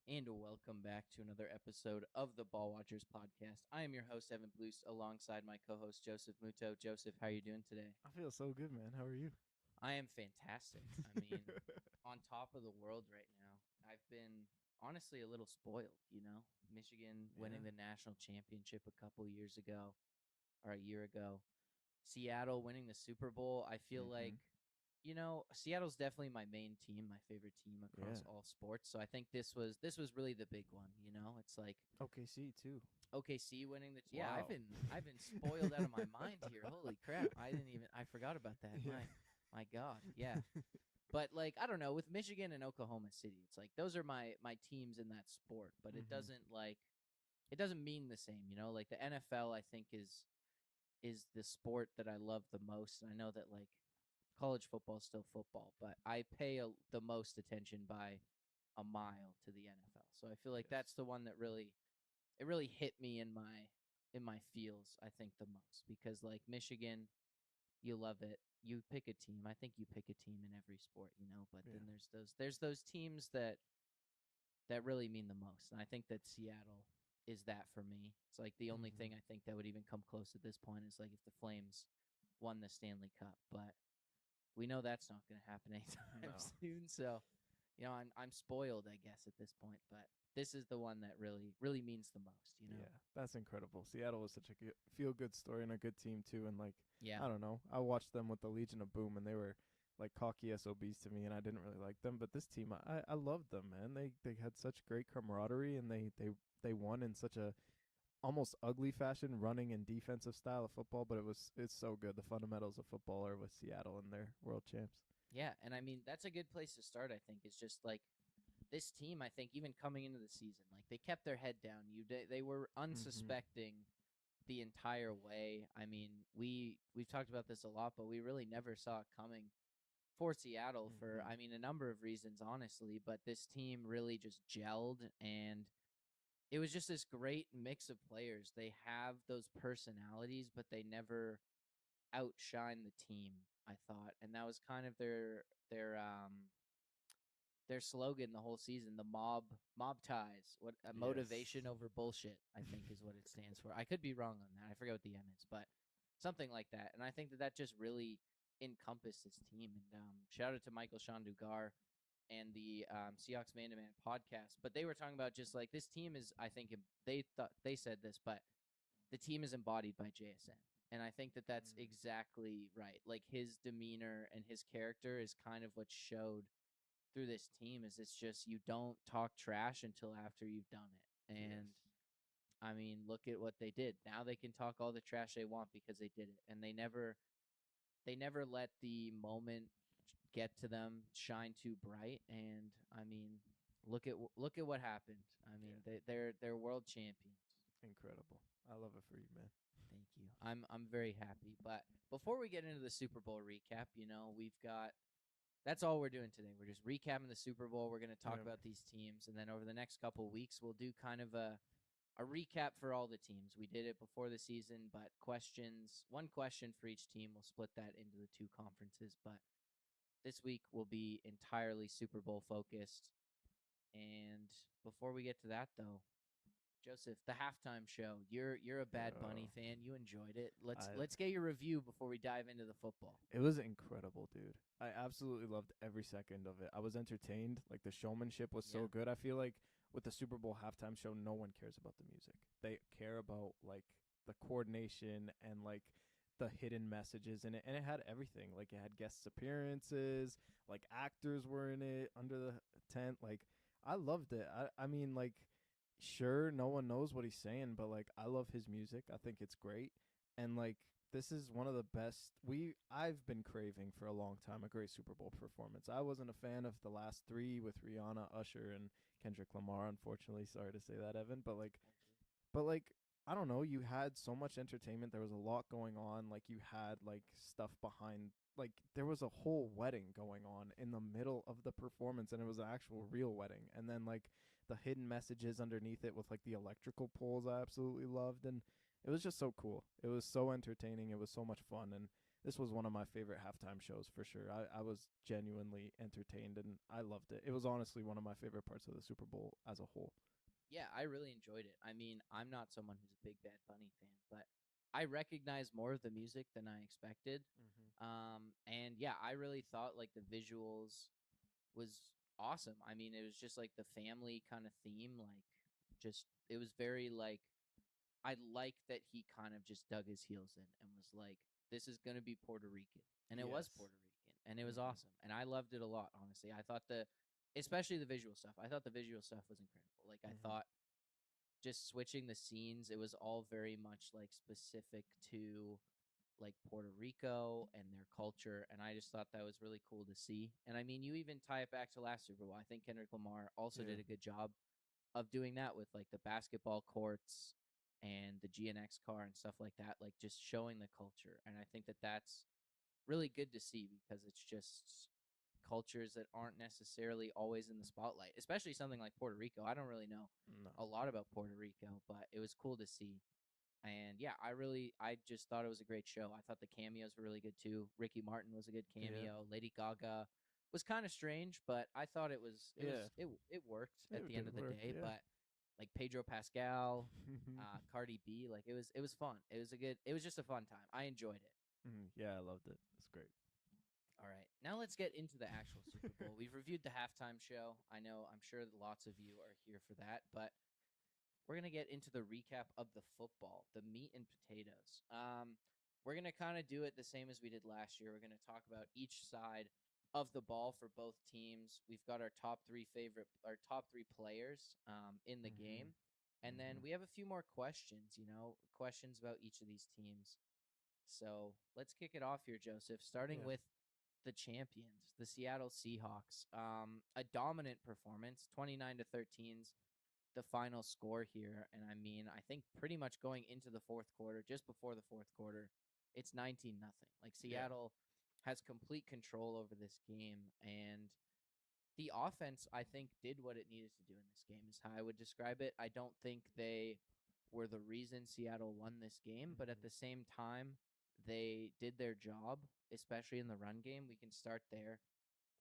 and welcome back to another episode of the Ball Watchers podcast. I am your host, Evan Blues, alongside my co-host, Joseph Muto. Joseph, how are you doing today? I feel so good, man. How are you? I am fantastic. I mean, on top of the world right now. I've been honestly a little spoiled. Michigan winning Yeah. the national championship a couple years ago, or a year ago. Seattle winning the Super Bowl. I feel like Mm-hmm. Seattle's definitely my main team, my favorite team across Yeah. all sports. So I think this was really the big one. It's like OKC too. OKC winning the yeah, I've Wow. been I've been spoiled out of my mind here. Holy crap. I forgot about that. Yeah. My god. Yeah. But like I don't know, with Michigan and Oklahoma City, it's like those are my teams in that sport, but Mm-hmm. it doesn't mean the same. Like the NFL I think is the sport that I love the most. And I know that like college football is still football, but I pay the most attention by a mile to the NFL. So I feel like Yes. that's the one that really hit me in my feels, I think, the most, because like Michigan, you love it. You pick a team. I think you pick a team in every sport, but Yeah. then there's those teams that really mean the most. And I think that Seattle is that for me. It's like the only Mm-hmm. thing I think that would even come close at this point is like if the Flames won the Stanley Cup, but we know that's not going to happen anytime No. soon. So, I'm spoiled, I guess, at this point. But this is the one that really means the most. Yeah, that's incredible. Seattle was such a good, feel good story and a good team too. And like, Yeah, I don't know, I watched them with the Legion of Boom, and they were like cocky SOBs to me, and I didn't really like them. But this team, I loved them, man. They had such great camaraderie, and they won in such a almost ugly fashion, running and defensive style of football. But it's so good. The fundamentals of football are with Seattle and their world champs. yeah, and I mean that's a good place to start. I think is just like this team. I think even coming into the season, like they kept their head down. They were Mm-hmm. unsuspecting the entire way. I mean, we've talked about this a lot, but we really never saw it coming for Seattle for Mm-hmm. I mean a number of reasons, honestly. But this team really just gelled, and it was just this great mix of players. They have those personalities, but they never outshine the team, I thought. And that was kind of their slogan the whole season, the mob ties, what Yes. motivation over bullshit, I think is what it stands for. I could be wrong on that. I forget what the M is, but something like that. And I think that just really encompassed this team. And shout out to Michael Sean Dugar and the Seahawks Man to Man podcast. But they were talking about just like this team is, I think they said this, but the team is embodied by JSN. And I think that that's Mm. exactly right. Like his demeanor and his character is kind of what showed through this team is it's just you don't talk trash until after you've done it. Yes. And I mean, look at what they did. Now they can talk all the trash they want because they did it. And they never let the moment get to them shine too bright. And I mean, look at what happened. I mean, Yeah. they're world champions. Incredible. I love it for you, man. Thank you. I'm very happy. But before we get into the Super Bowl recap, we've got that's all we're doing today. We're just recapping the Super Bowl. We're going to talk Yeah. about these teams, and then over the next couple of weeks, we'll do kind of a recap for all the teams. We did it before the season, but one question for each team. We'll split that into the two conferences, but this week will be entirely Super Bowl focused. And before we get to that, though, Joseph, the halftime show. You're a Bad Uh, Bunny fan. You enjoyed it. I Let's get your review before we dive into the football. it was incredible, dude. I absolutely loved every second of it. I was entertained. Like the showmanship was Yeah. so good. I feel like with the Super Bowl halftime show, no one cares about the music. They care about like the coordination and like the hidden messages in it. And it had everything. Like it had guest appearances, like actors were in it under the tent. Like I loved it. I mean like sure no one knows what he's saying, but like I love his music. I think it's great. And like this is one of the best I've been craving for a long time, a great Super Bowl performance. I wasn't a fan of the last three with Rihanna, Usher, and Kendrick Lamar, unfortunately. Sorry to say that, Evan. But like I don't know, you had so much entertainment. There was a lot going on. Like you had like stuff behind like there was a whole wedding going on in the middle of the performance, and it was an actual real wedding. And then like the hidden messages underneath it with like the electrical poles I absolutely loved. And it was just so cool. It was so entertaining. It was so much fun. And this was one of my favorite halftime shows for sure. I was genuinely entertained and I loved it. It was honestly one of my favorite parts of the Super Bowl as a whole. Yeah, I really enjoyed it. I mean, I'm not someone who's a big Bad Bunny fan, but I recognize more of the music than I expected. And yeah, I really thought like the visuals was awesome. I mean, it was just like the family kind of theme, like just it was very like I like that he kind of just dug his heels in and was like, this is going to be Puerto Rican. And it was Yes. Puerto Rican. And it was Mhm. awesome. And I loved it a lot, honestly. I thought especially the visual stuff, I thought the visual stuff was incredible. Like, I Mhm. thought just switching the scenes, it was all very much like specific to like Puerto Rico and their culture. And I just thought that was really cool to see. And I mean, you even tie it back to last Super Bowl. I think Kendrick Lamar also Yeah. did a good job of doing that with like the basketball courts and the GNX car and stuff like that, like just showing the culture. And I think that that's really good to see because it's just cultures that aren't necessarily always in the spotlight, especially something like Puerto Rico. I don't really know No. a lot about Puerto Rico, but it was cool to see. And yeah, I just thought it was a great show. I thought the cameos were really good too. Ricky Martin was a good Yeah. cameo. Lady Gaga was kind of strange, but I thought Yeah. it worked at It the end did of the work. day. Yeah. But like Pedro Pascal, Cardi B, like it was fun. It was just a fun time. I enjoyed it. Yeah, I loved it. It's great. All right, now let's get into the actual Super Bowl. We've reviewed the halftime show. I'm sure that lots of you are here for that, but we're gonna get into the recap of the football, the meat and potatoes. We're gonna kind of do it the same as we did last year. We're gonna talk about each side of the ball for both teams. We've got our top three players in the Mhm. game, and then Mhm. we have a few more questions. Questions about each of these teams. So let's kick it off here, Joseph. Starting Yeah. with the champions, the Seattle Seahawks. A dominant performance, 29-13's the final score here. And I mean, I think pretty much going into the fourth quarter, just before the fourth quarter, it's 19-0. Like Yeah. Seattle has complete control over this game. And the offense, I think, did what it needed to do in this game, is how I would describe it. I don't think they were the reason Seattle won this game, but at Mhm. the same time, they did their job, especially in the run game. We can start there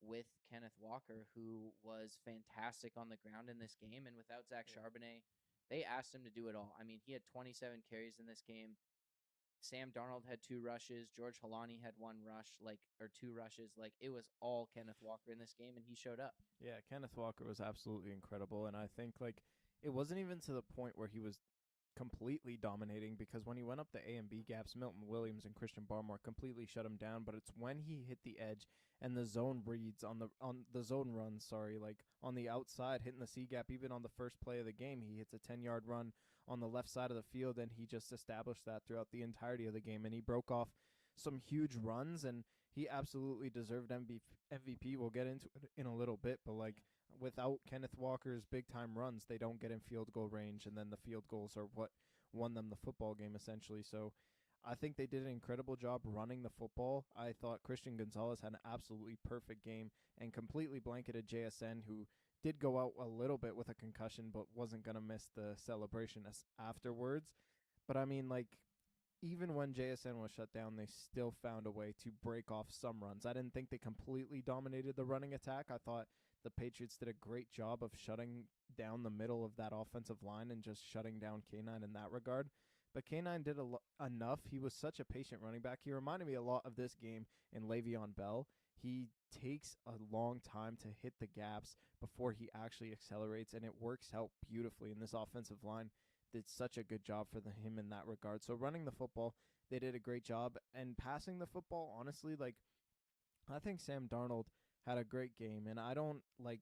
with Kenneth Walker, who was fantastic on the ground in this game. And without Zach Yeah. Charbonnet, they asked him to do it all. I mean, he had 27 carries in this game. Sam Darnold had 2 rushes. George Halani had 1 rush, or 2 rushes. Like it was all Kenneth Walker in this game, and he showed up. Yeah, Kenneth Walker was absolutely incredible, and I think like it wasn't even to the point where he was completely dominating because when he went up the A and B gaps, Milton Williams and Christian Barmore completely shut him down. But it's when he hit the edge and the zone reads on the zone run, like on the outside, hitting the C gap. Even on the first play of the game, he hits a 10-yard run on the left side of the field, and he just established that throughout the entirety of the game. And he broke off some huge runs, and he absolutely deserved MVP. We'll get into it in a little bit, but like without Kenneth Walker's big time runs, they don't get in field goal range, and then the field goals are what won them the football game essentially. So I think they did an incredible job running the football. I thought Christian Gonzalez had an absolutely perfect game and completely blanketed JSN, who did go out a little bit with a concussion, but wasn't going to miss the celebration afterwards. But I mean, like, even when JSN was shut down, they still found a way to break off some runs. I didn't think they completely dominated the running attack. I thought the Patriots did a great job of shutting down the middle of that offensive line and just shutting down K9 in that regard. But K9 did enough. He was such a patient running back. He reminded me a lot of this game in Le'Veon Bell. He takes a long time to hit the gaps before he actually accelerates, and it works out beautifully. And this offensive line did such a good job for him in that regard. So running the football, they did a great job. And passing the football, honestly, like I think Sam Darnold had a great game, and I don't like.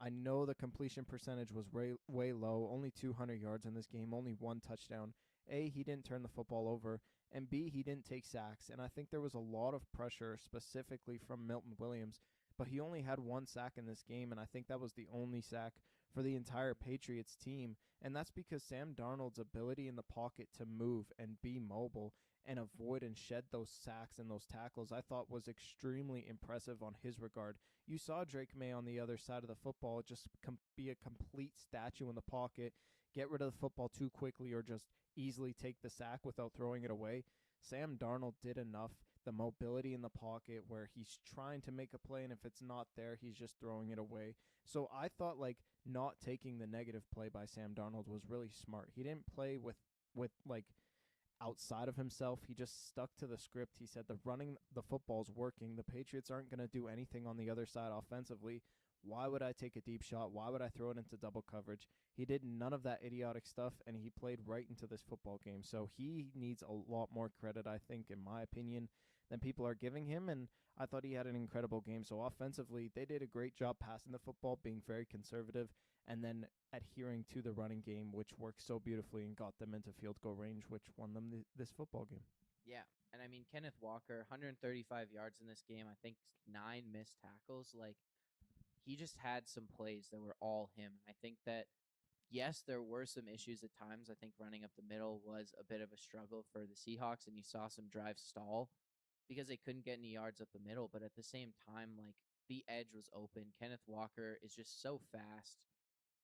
I know the completion percentage was way low, only 200 yards in this game, only 1 touchdown. A, he didn't turn the football over, and B, he didn't take sacks. And I think there was a lot of pressure specifically from Milton Williams, but he only had 1 sack in this game, and I think that was the only sack for the entire Patriots team. And that's because Sam Darnold's ability in the pocket to move and be mobile and avoid and shed those sacks and those tackles, I thought was extremely impressive on his regard. You saw Drake May on the other side of the football just be a complete statue in the pocket, get rid of the football too quickly, or just easily take the sack without throwing it away. Sam Darnold did enough the mobility in the pocket where he's trying to make a play, and if it's not there, he's just throwing it away. So I thought like not taking the negative play by Sam Darnold was really smart. He didn't play with like outside of himself. He just stuck to the script. He said the football's working. The Patriots aren't going to do anything on the other side offensively. Why would I take a deep shot? Why would I throw it into double coverage? He did none of that idiotic stuff, and he played right into this football game. So he needs a lot more credit, I think, in my opinion, than people are giving him. And I thought he had an incredible game. So offensively, they did a great job passing the football, being very conservative, and then adhering to the running game, which worked so beautifully and got them into field goal range, which won them this football game. Yeah. And I mean, Kenneth Walker, 135 yards in this game. I think 9 missed tackles. Like, he just had some plays that were all him. I think that, yes, there were some issues at times. I think running up the middle was a bit of a struggle for the Seahawks, and you saw some drives stall because they couldn't get any yards up the middle. But at the same time, like, the edge was open. Kenneth Walker is just so fast,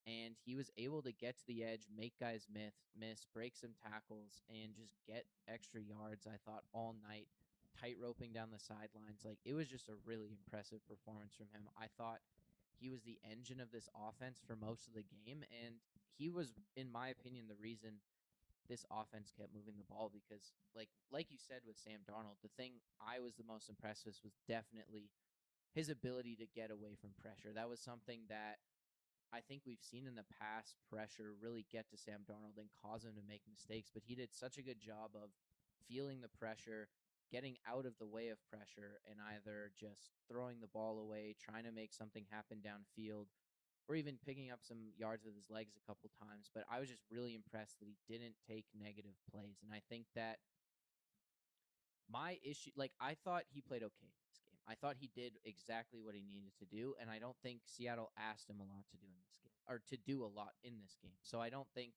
and he was able to get to the edge, make guys miss, break some tackles, and just get extra yards, I thought, all night, tight roping down the sidelines. Like, it was just a really impressive performance from him. I thought he was the engine of this offense for most of the game, and he was, in my opinion, the reason this offense kept moving the ball because, like you said with Sam Darnold, the thing I was the most impressed with was definitely his ability to get away from pressure. That was something that I think we've seen in the past pressure really get to Sam Darnold and cause him to make mistakes, but he did such a good job of feeling the pressure, getting out of the way of pressure, and either just throwing the ball away, trying to make something happen downfield, or even picking up some yards with his legs a couple times. But I was just really impressed that he didn't take negative plays. And I think that my issue, like, I thought he played okay in this game. I thought he did exactly what he needed to do, and I don't think Seattle asked him a lot to do in this game, or to do a lot in this game. So I don't think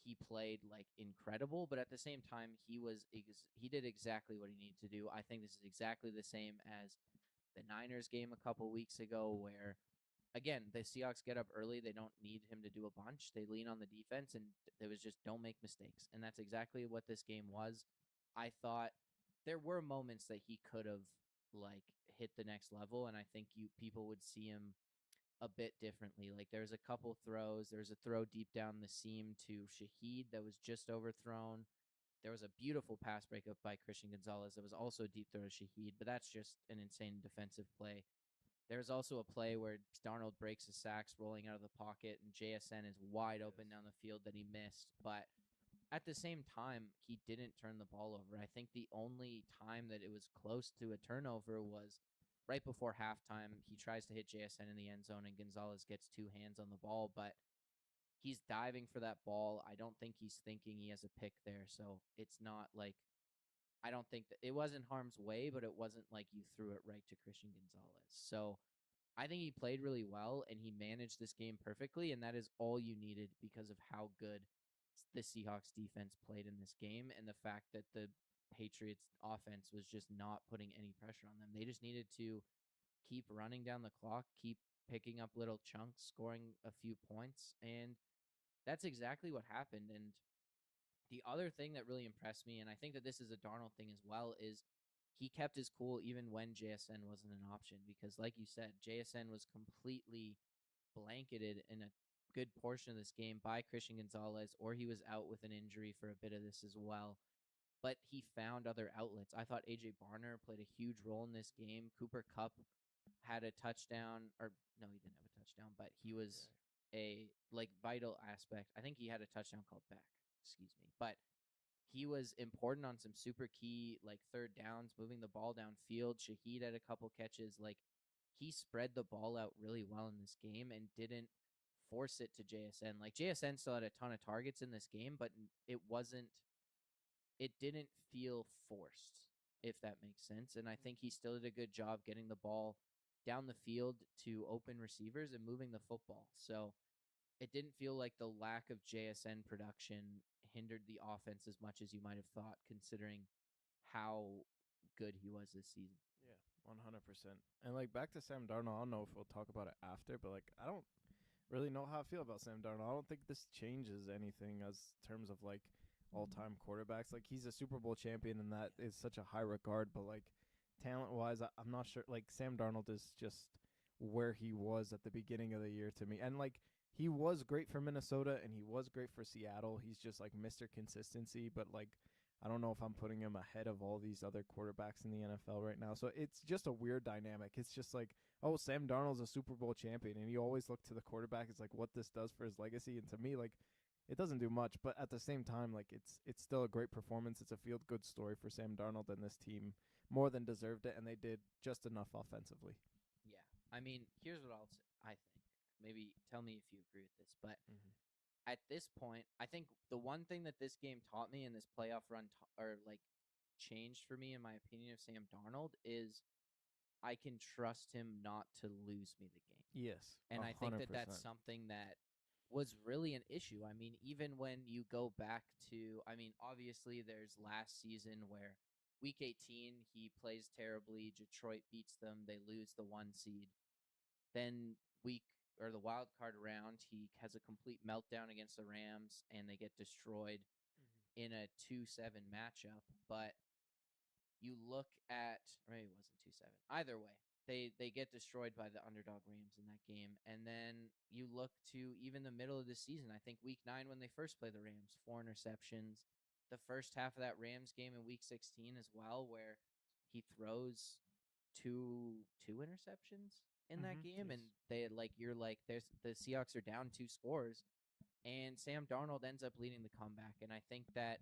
he played like incredible, but at the same time, he did exactly what he needed to do. I think this is exactly the same as the Niners game a couple weeks ago, where again the Seahawks get up early. They don't need him to do a bunch. They lean on the defense, and it was just don't make mistakes, and that's exactly what this game was. I thought there were moments that he could have like hit the next level, and I think people would see him a bit differently. Like there's a couple throws. There's a throw deep down the seam to Shaheed that was just overthrown. There was a beautiful pass breakup by Christian Gonzalez that was also a deep throw to Shaheed, but that's just an insane defensive play. There's also a play where Darnold breaks his sacks rolling out of the pocket, and JSN is wide open down the field that he missed. But at the same time, he didn't turn the ball over. I think the only time that it was close to a turnover was right before halftime. He tries to hit JSN in the end zone, and Gonzalez gets 2 hands on the ball, but he's diving for that ball. I don't think he's thinking he has a pick there, so it's not like I don't think that it wasn't harm's way, but it wasn't like you threw it right to Christian Gonzalez. So I think he played really well and he managed this game perfectly, and that is all you needed because of how good the Seahawks defense played in this game and the fact that the Patriots offense was just not putting any pressure on them. They just needed to keep running down the clock, keep picking up little chunks, scoring a few points, and that's exactly what happened. And the other thing that really impressed me, and I think that this is a Darnold thing as well, is he kept his cool even when JSN wasn't an option because, like you said, JSN was completely blanketed in a good portion of this game by Christian Gonzalez, or he was out with an injury for a bit of this as well. But he found other outlets. I thought AJ Barner played a huge role in this game. Cooper Kupp had a touchdown, or no, he didn't have a touchdown, but he was a like vital aspect. I think he had a touchdown called back. Excuse me, but he was important on some super key like third downs, moving the ball downfield. Shaheed had a couple catches. Like he spread the ball out really well in this game and didn't force it to JSN. Like JSN still had a ton of targets in this game, but it didn't feel forced, if that makes sense. And I think he still did a good job getting the ball down the field to open receivers and moving the football. So it didn't feel like the lack of JSN production hindered the offense as much as you might have thought, considering how good he was this season. Yeah, 100%. And like back to Sam Darnold, I don't know if we'll talk about it after, but like I don't really know how I feel about Sam Darnold. I don't think this changes anything as terms of like all-time quarterbacks. Like, he's a Super Bowl champion, and that is such a high regard. But like, talent-wise, I'm not sure. Like, Sam Darnold is just where he was at the beginning of the year to me, and like, he was great for Minnesota and he was great for Seattle. He's just like Mr. Consistency, but like, I don't know if I'm putting him ahead of all these other quarterbacks in the NFL right now. So it's just a weird dynamic. It's just like, oh, Sam Darnold's a Super Bowl champion, and you always look to the quarterback as like what this does for his legacy. And to me, like, it doesn't do much, but at the same time, like, it's still a great performance. It's a feel good story for Sam Darnold, and this team more than deserved it, and they did just enough offensively. Yeah. I mean, here's what I think. Maybe tell me if you agree with this, but at this point, I think the one thing that this game taught me in this playoff run or like changed for me in my opinion of Sam Darnold is I can trust him not to lose me the game. Yes, And I think that 100%. that's something that was really an issue. I mean, even when you go back to, I mean, obviously there's last season where week 18 he plays terribly, Detroit beats them, they lose the 1 seed. Then the wild card round, he has a complete meltdown against the Rams and they get destroyed in a 2-7 matchup. But you look at, maybe it wasn't 2-7. Either way, they get destroyed by the underdog Rams in that game. And then you look to even the middle of the season, I think week 9 when they first play the Rams, 4 interceptions. The first half of that Rams game in week 16 as well, where he throws two interceptions in that game, and they there's the Seahawks are down 2 scores, and Sam Darnold ends up leading the comeback. And I think that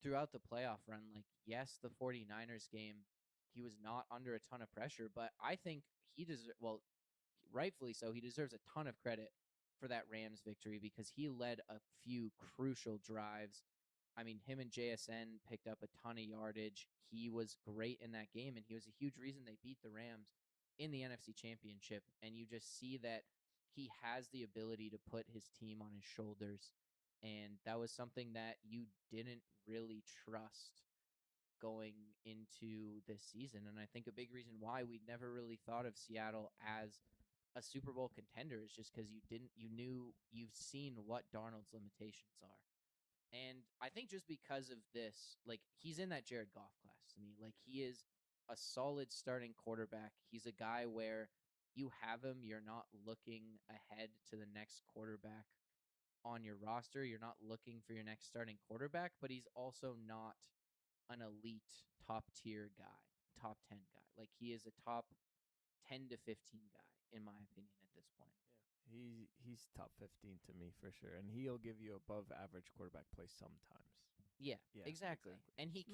throughout the playoff run, like, yes, the 49ers game, he was not under a ton of pressure, but I think he rightfully so, he deserves a ton of credit for that Rams victory because he led a few crucial drives. I mean, him and JSN picked up a ton of yardage. He was great in that game, and he was a huge reason they beat the Rams in the NFC Championship. And you just see that he has the ability to put his team on his shoulders. And that was something that you didn't really trust going into this season. And I think a big reason why we never really thought of Seattle as a Super Bowl contender is just because you've seen what Darnold's limitations are. And I think just because of this, like, he's in that Jared Goff class to me. Like, he is a solid starting quarterback. He's a guy where you have him, you're not looking ahead to the next quarterback on your roster. You're not looking for your next starting quarterback, but he's also not an elite top tier guy, top 10 guy. Like, he is a top 10 to 15 guy, in my opinion, at this point. He's top 15 to me for sure, and he'll give you above average quarterback play sometimes. Yeah, exactly. And he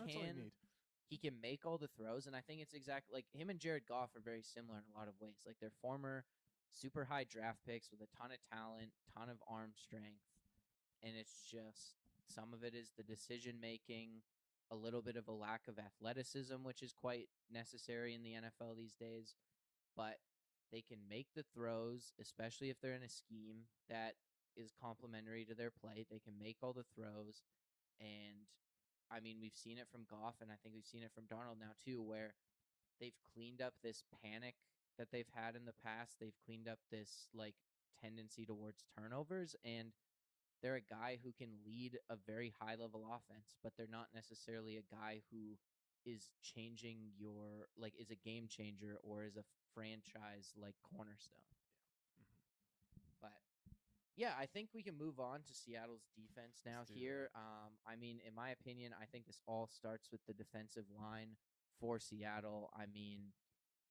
can make all the throws, and I think it's exactly like him and Jared Goff are very similar in a lot of ways. Like, they're former super high draft picks with a ton of talent, ton of arm strength, and it's just some of it is the decision making, a little bit of a lack of athleticism, which is quite necessary in the NFL these days. But they can make the throws, especially if they're in a scheme that is complementary to their play. They can make all the throws. And, I mean, we've seen it from Goff, and I think we've seen it from Darnold now too, where they've cleaned up this panic that they've had in the past. They've cleaned up this, like, tendency towards turnovers, and they're a guy who can lead a very high-level offense, but they're not necessarily a guy who is changing is a game changer or is a franchise like cornerstone. But yeah, I think we can move on to Seattle's defense now here. I mean, in my opinion, I think this all starts with the defensive line for Seattle. I mean,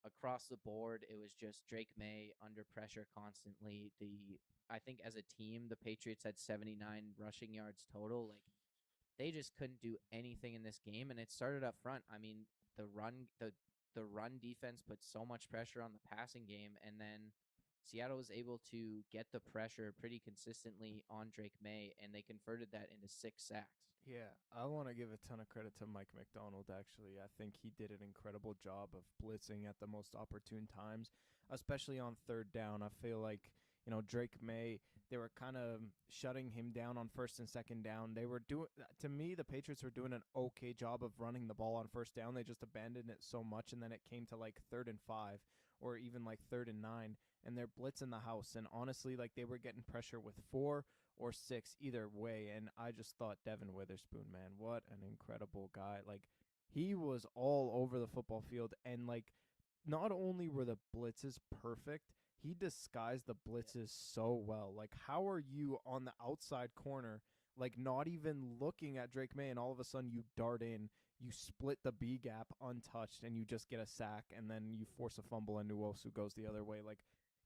across the board, it was just Drake May under pressure constantly. I think as a team, the Patriots had 79 rushing yards total. Like, they just couldn't do anything in this game, and it started up front. I mean, the run defense put so much pressure on the passing game, and then Seattle was able to get the pressure pretty consistently on Drake May, and they converted that into 6 sacks. Yeah, I want to give a ton of credit to Mike Macdonald, actually. I think he did an incredible job of blitzing at the most opportune times, especially on third down. I feel like, Drake May, they were kind of shutting him down on first and second down. They were to me, the Patriots were doing an okay job of running the ball on first down. They just abandoned it so much, and then it came to like 3rd and 5 or even like 3rd and 9, and they're blitzing the house. And honestly, like, they were getting pressure with 4 or 6 either way. And I just thought Devin Witherspoon, man, what an incredible guy. Like, he was all over the football field. And, like, not only were the blitzes perfect, he disguised the blitzes so well. Like, how are you on the outside corner, like, not even looking at Drake May, and all of a sudden you dart in, you split the B gap untouched, and you just get a sack, and then you force a fumble, and Nuosu goes the other way. Like,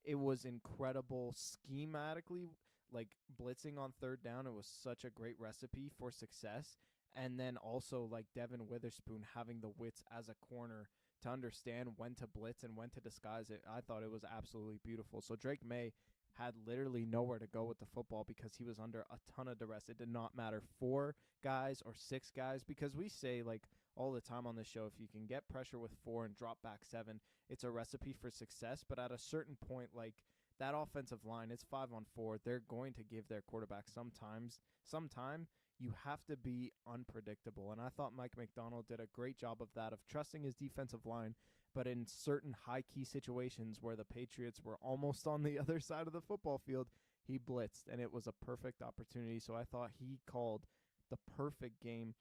it was incredible schematically. Like, blitzing on third down, it was such a great recipe for success. And then also, like, Devin Witherspoon having the wits as a corner to understand when to blitz and when to disguise it. I thought it was absolutely beautiful. So Drake May had literally nowhere to go with the football because he was under a ton of duress. It did not matter 4 guys or 6 guys, because we say, like, all the time on this show, if you can get pressure with 4 and drop back 7, it's a recipe for success. But at a certain point, like, that offensive line, it's 5-on-4. They're going to give their quarterback sometime. You have to be unpredictable. And I thought Mike Macdonald did a great job of that, of trusting his defensive line, but in certain high-key situations where the Patriots were almost on the other side of the football field, he blitzed, and it was a perfect opportunity. So I thought he called the perfect game,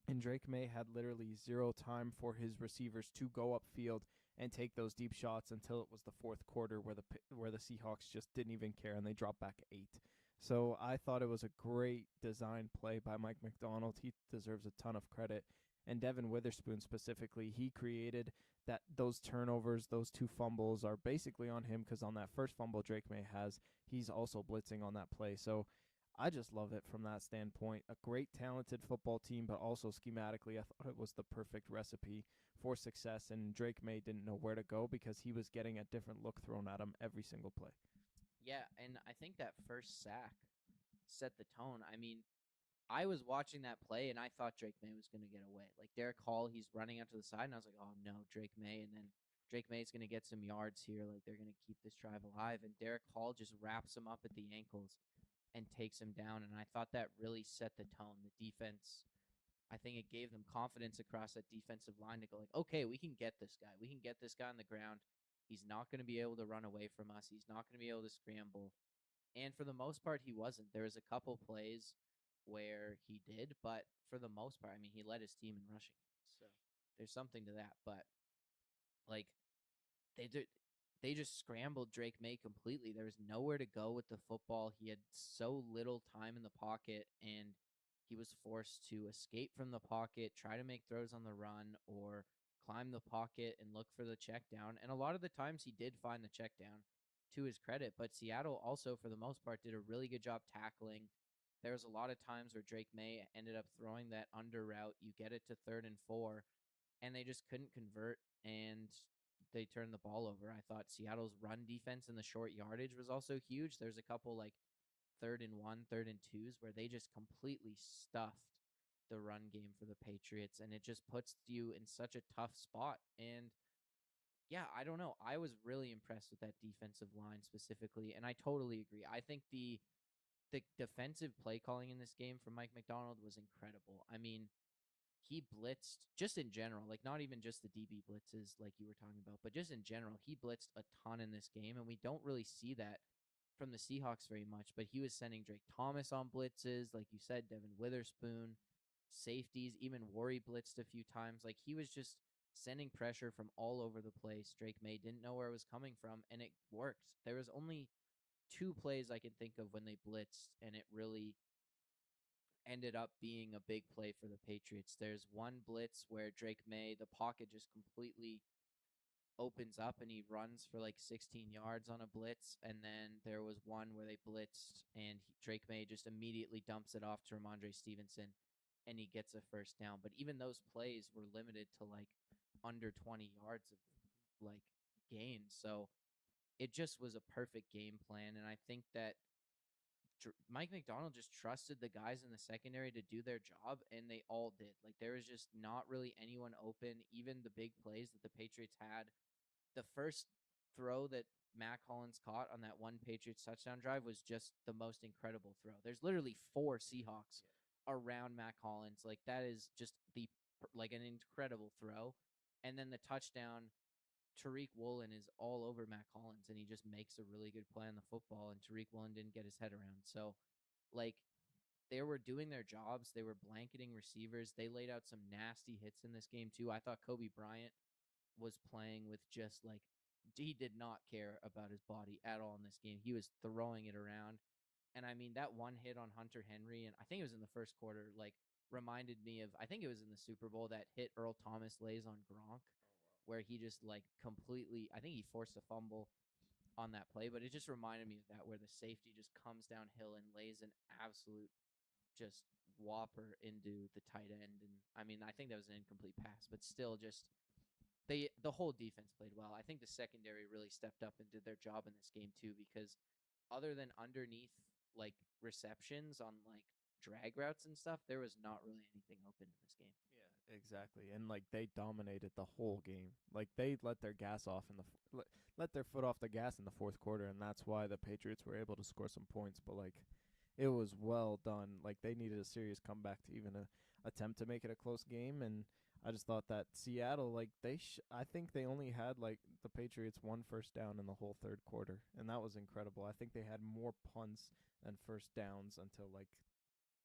and Drake May had literally zero time for his receivers to go upfield and take those deep shots until it was the fourth quarter, where the Seahawks just didn't even care, and they dropped back 8. So I thought it was a great design play by Mike Macdonald. He deserves a ton of credit. And Devin Witherspoon specifically, he created those turnovers, those 2 fumbles are basically on him, because on that first fumble Drake May has, he's also blitzing on that play. So I just love it from that standpoint. A great, talented football team, but also schematically, I thought it was the perfect recipe for success. And Drake May didn't know where to go because he was getting a different look thrown at him every single play. Yeah, and I think that first sack set the tone. I mean, I was watching that play, and I thought Drake May was going to get away. Like, Derek Hall, he's running out to the side, and I was like, oh, no, Drake May. And then Drake May's going to get some yards here. Like, they're going to keep this drive alive. And Derek Hall just wraps him up at the ankles and takes him down. And I thought that really set the tone. The defense, I think it gave them confidence across that defensive line to go, like, okay, we can get this guy. We can get this guy on the ground. He's not going to be able to run away from us. He's not going to be able to scramble. And for the most part, he wasn't. There was a couple plays where he did, but for the most part, I mean, he led his team in rushing. So there's something to that. But, like, they just scrambled Drake May completely. There was nowhere to go with the football. He had so little time in the pocket, and he was forced to escape from the pocket, try to make throws on the run, or climb the pocket and look for the check down. And a lot of the times he did find the check down, to his credit, but Seattle also, for the most part, did a really good job tackling. There was a lot of times where Drake May ended up throwing that under route. You get it to 3rd and 4, and they just couldn't convert, and they turned the ball over. I thought Seattle's run defense in the short yardage was also huge. There's a couple, like, 3rd and 1, 3rd and 2s where they just completely stuffed the run game for the Patriots, and it just puts you in such a tough spot. And yeah, I don't know. I was really impressed with that defensive line specifically, and I totally agree. I think the defensive play calling in this game from Mike Macdonald was incredible. I mean, he blitzed just in general, like, not even just the DB blitzes like you were talking about, but just in general, he blitzed a ton in this game, and we don't really see that from the Seahawks very much. But he was sending Drake Thomas on blitzes, like you said, Devin Witherspoon, safeties, even Worry blitzed a few times. Like, he was just sending pressure from all over the place. Drake May didn't know where it was coming from, and it worked. There was only 2 plays I can think of when they blitzed, and it really ended up being a big play for the Patriots. There's one blitz where Drake May, the pocket just completely opens up and he runs for like 16 yards on a blitz. And then there was one where they blitzed and Drake May just immediately dumps it off to Ramondre Stevenson and he gets a first down. But even those plays were limited to like under 20 yards of like gain. So it just was a perfect game plan. And I think that Mike Macdonald just trusted the guys in the secondary to do their job, and they all did. Like, there was just not really anyone open, even the big plays that the Patriots had. The first throw that Matt Collins caught on that one Patriots touchdown drive was just the most incredible throw. There's literally 4 Seahawks around Matt Collins. Like, that is just an incredible throw. And then the touchdown, Tariq Woolen is all over Matt Collins, and he just makes a really good play on the football, and Tariq Woolen didn't get his head around. So like they were doing their jobs. They were blanketing receivers. They laid out some nasty hits in this game too. I thought Kobe Bryant was playing with just like he did not care about his body at all in this game. He was throwing it around. And I mean that one hit on Hunter Henry, and I think it was in the first quarter, like reminded me of I think it was in the Super Bowl that hit Earl Thomas lays on Gronk, where he just like completely I think he forced a fumble on that play, but it just reminded me of that where the safety just comes downhill and lays an absolute just whopper into the tight end. And I mean, I think that was an incomplete pass, but still just the whole defense played well. I think the secondary really stepped up and did their job in this game too, because other than underneath like receptions on like drag routes and stuff, there was not really anything open in this game. Yeah, exactly. And like they dominated the whole game. Like they let their gas off in the let their foot off the gas in the fourth quarter, and that's why the Patriots were able to score some points. But like it was well done. Like they needed a serious comeback to even attempt to make it a close game. And I just thought that Seattle, like I think they only had like the Patriots one first down in the whole third quarter, and that was incredible. I think they had more punts than first downs until like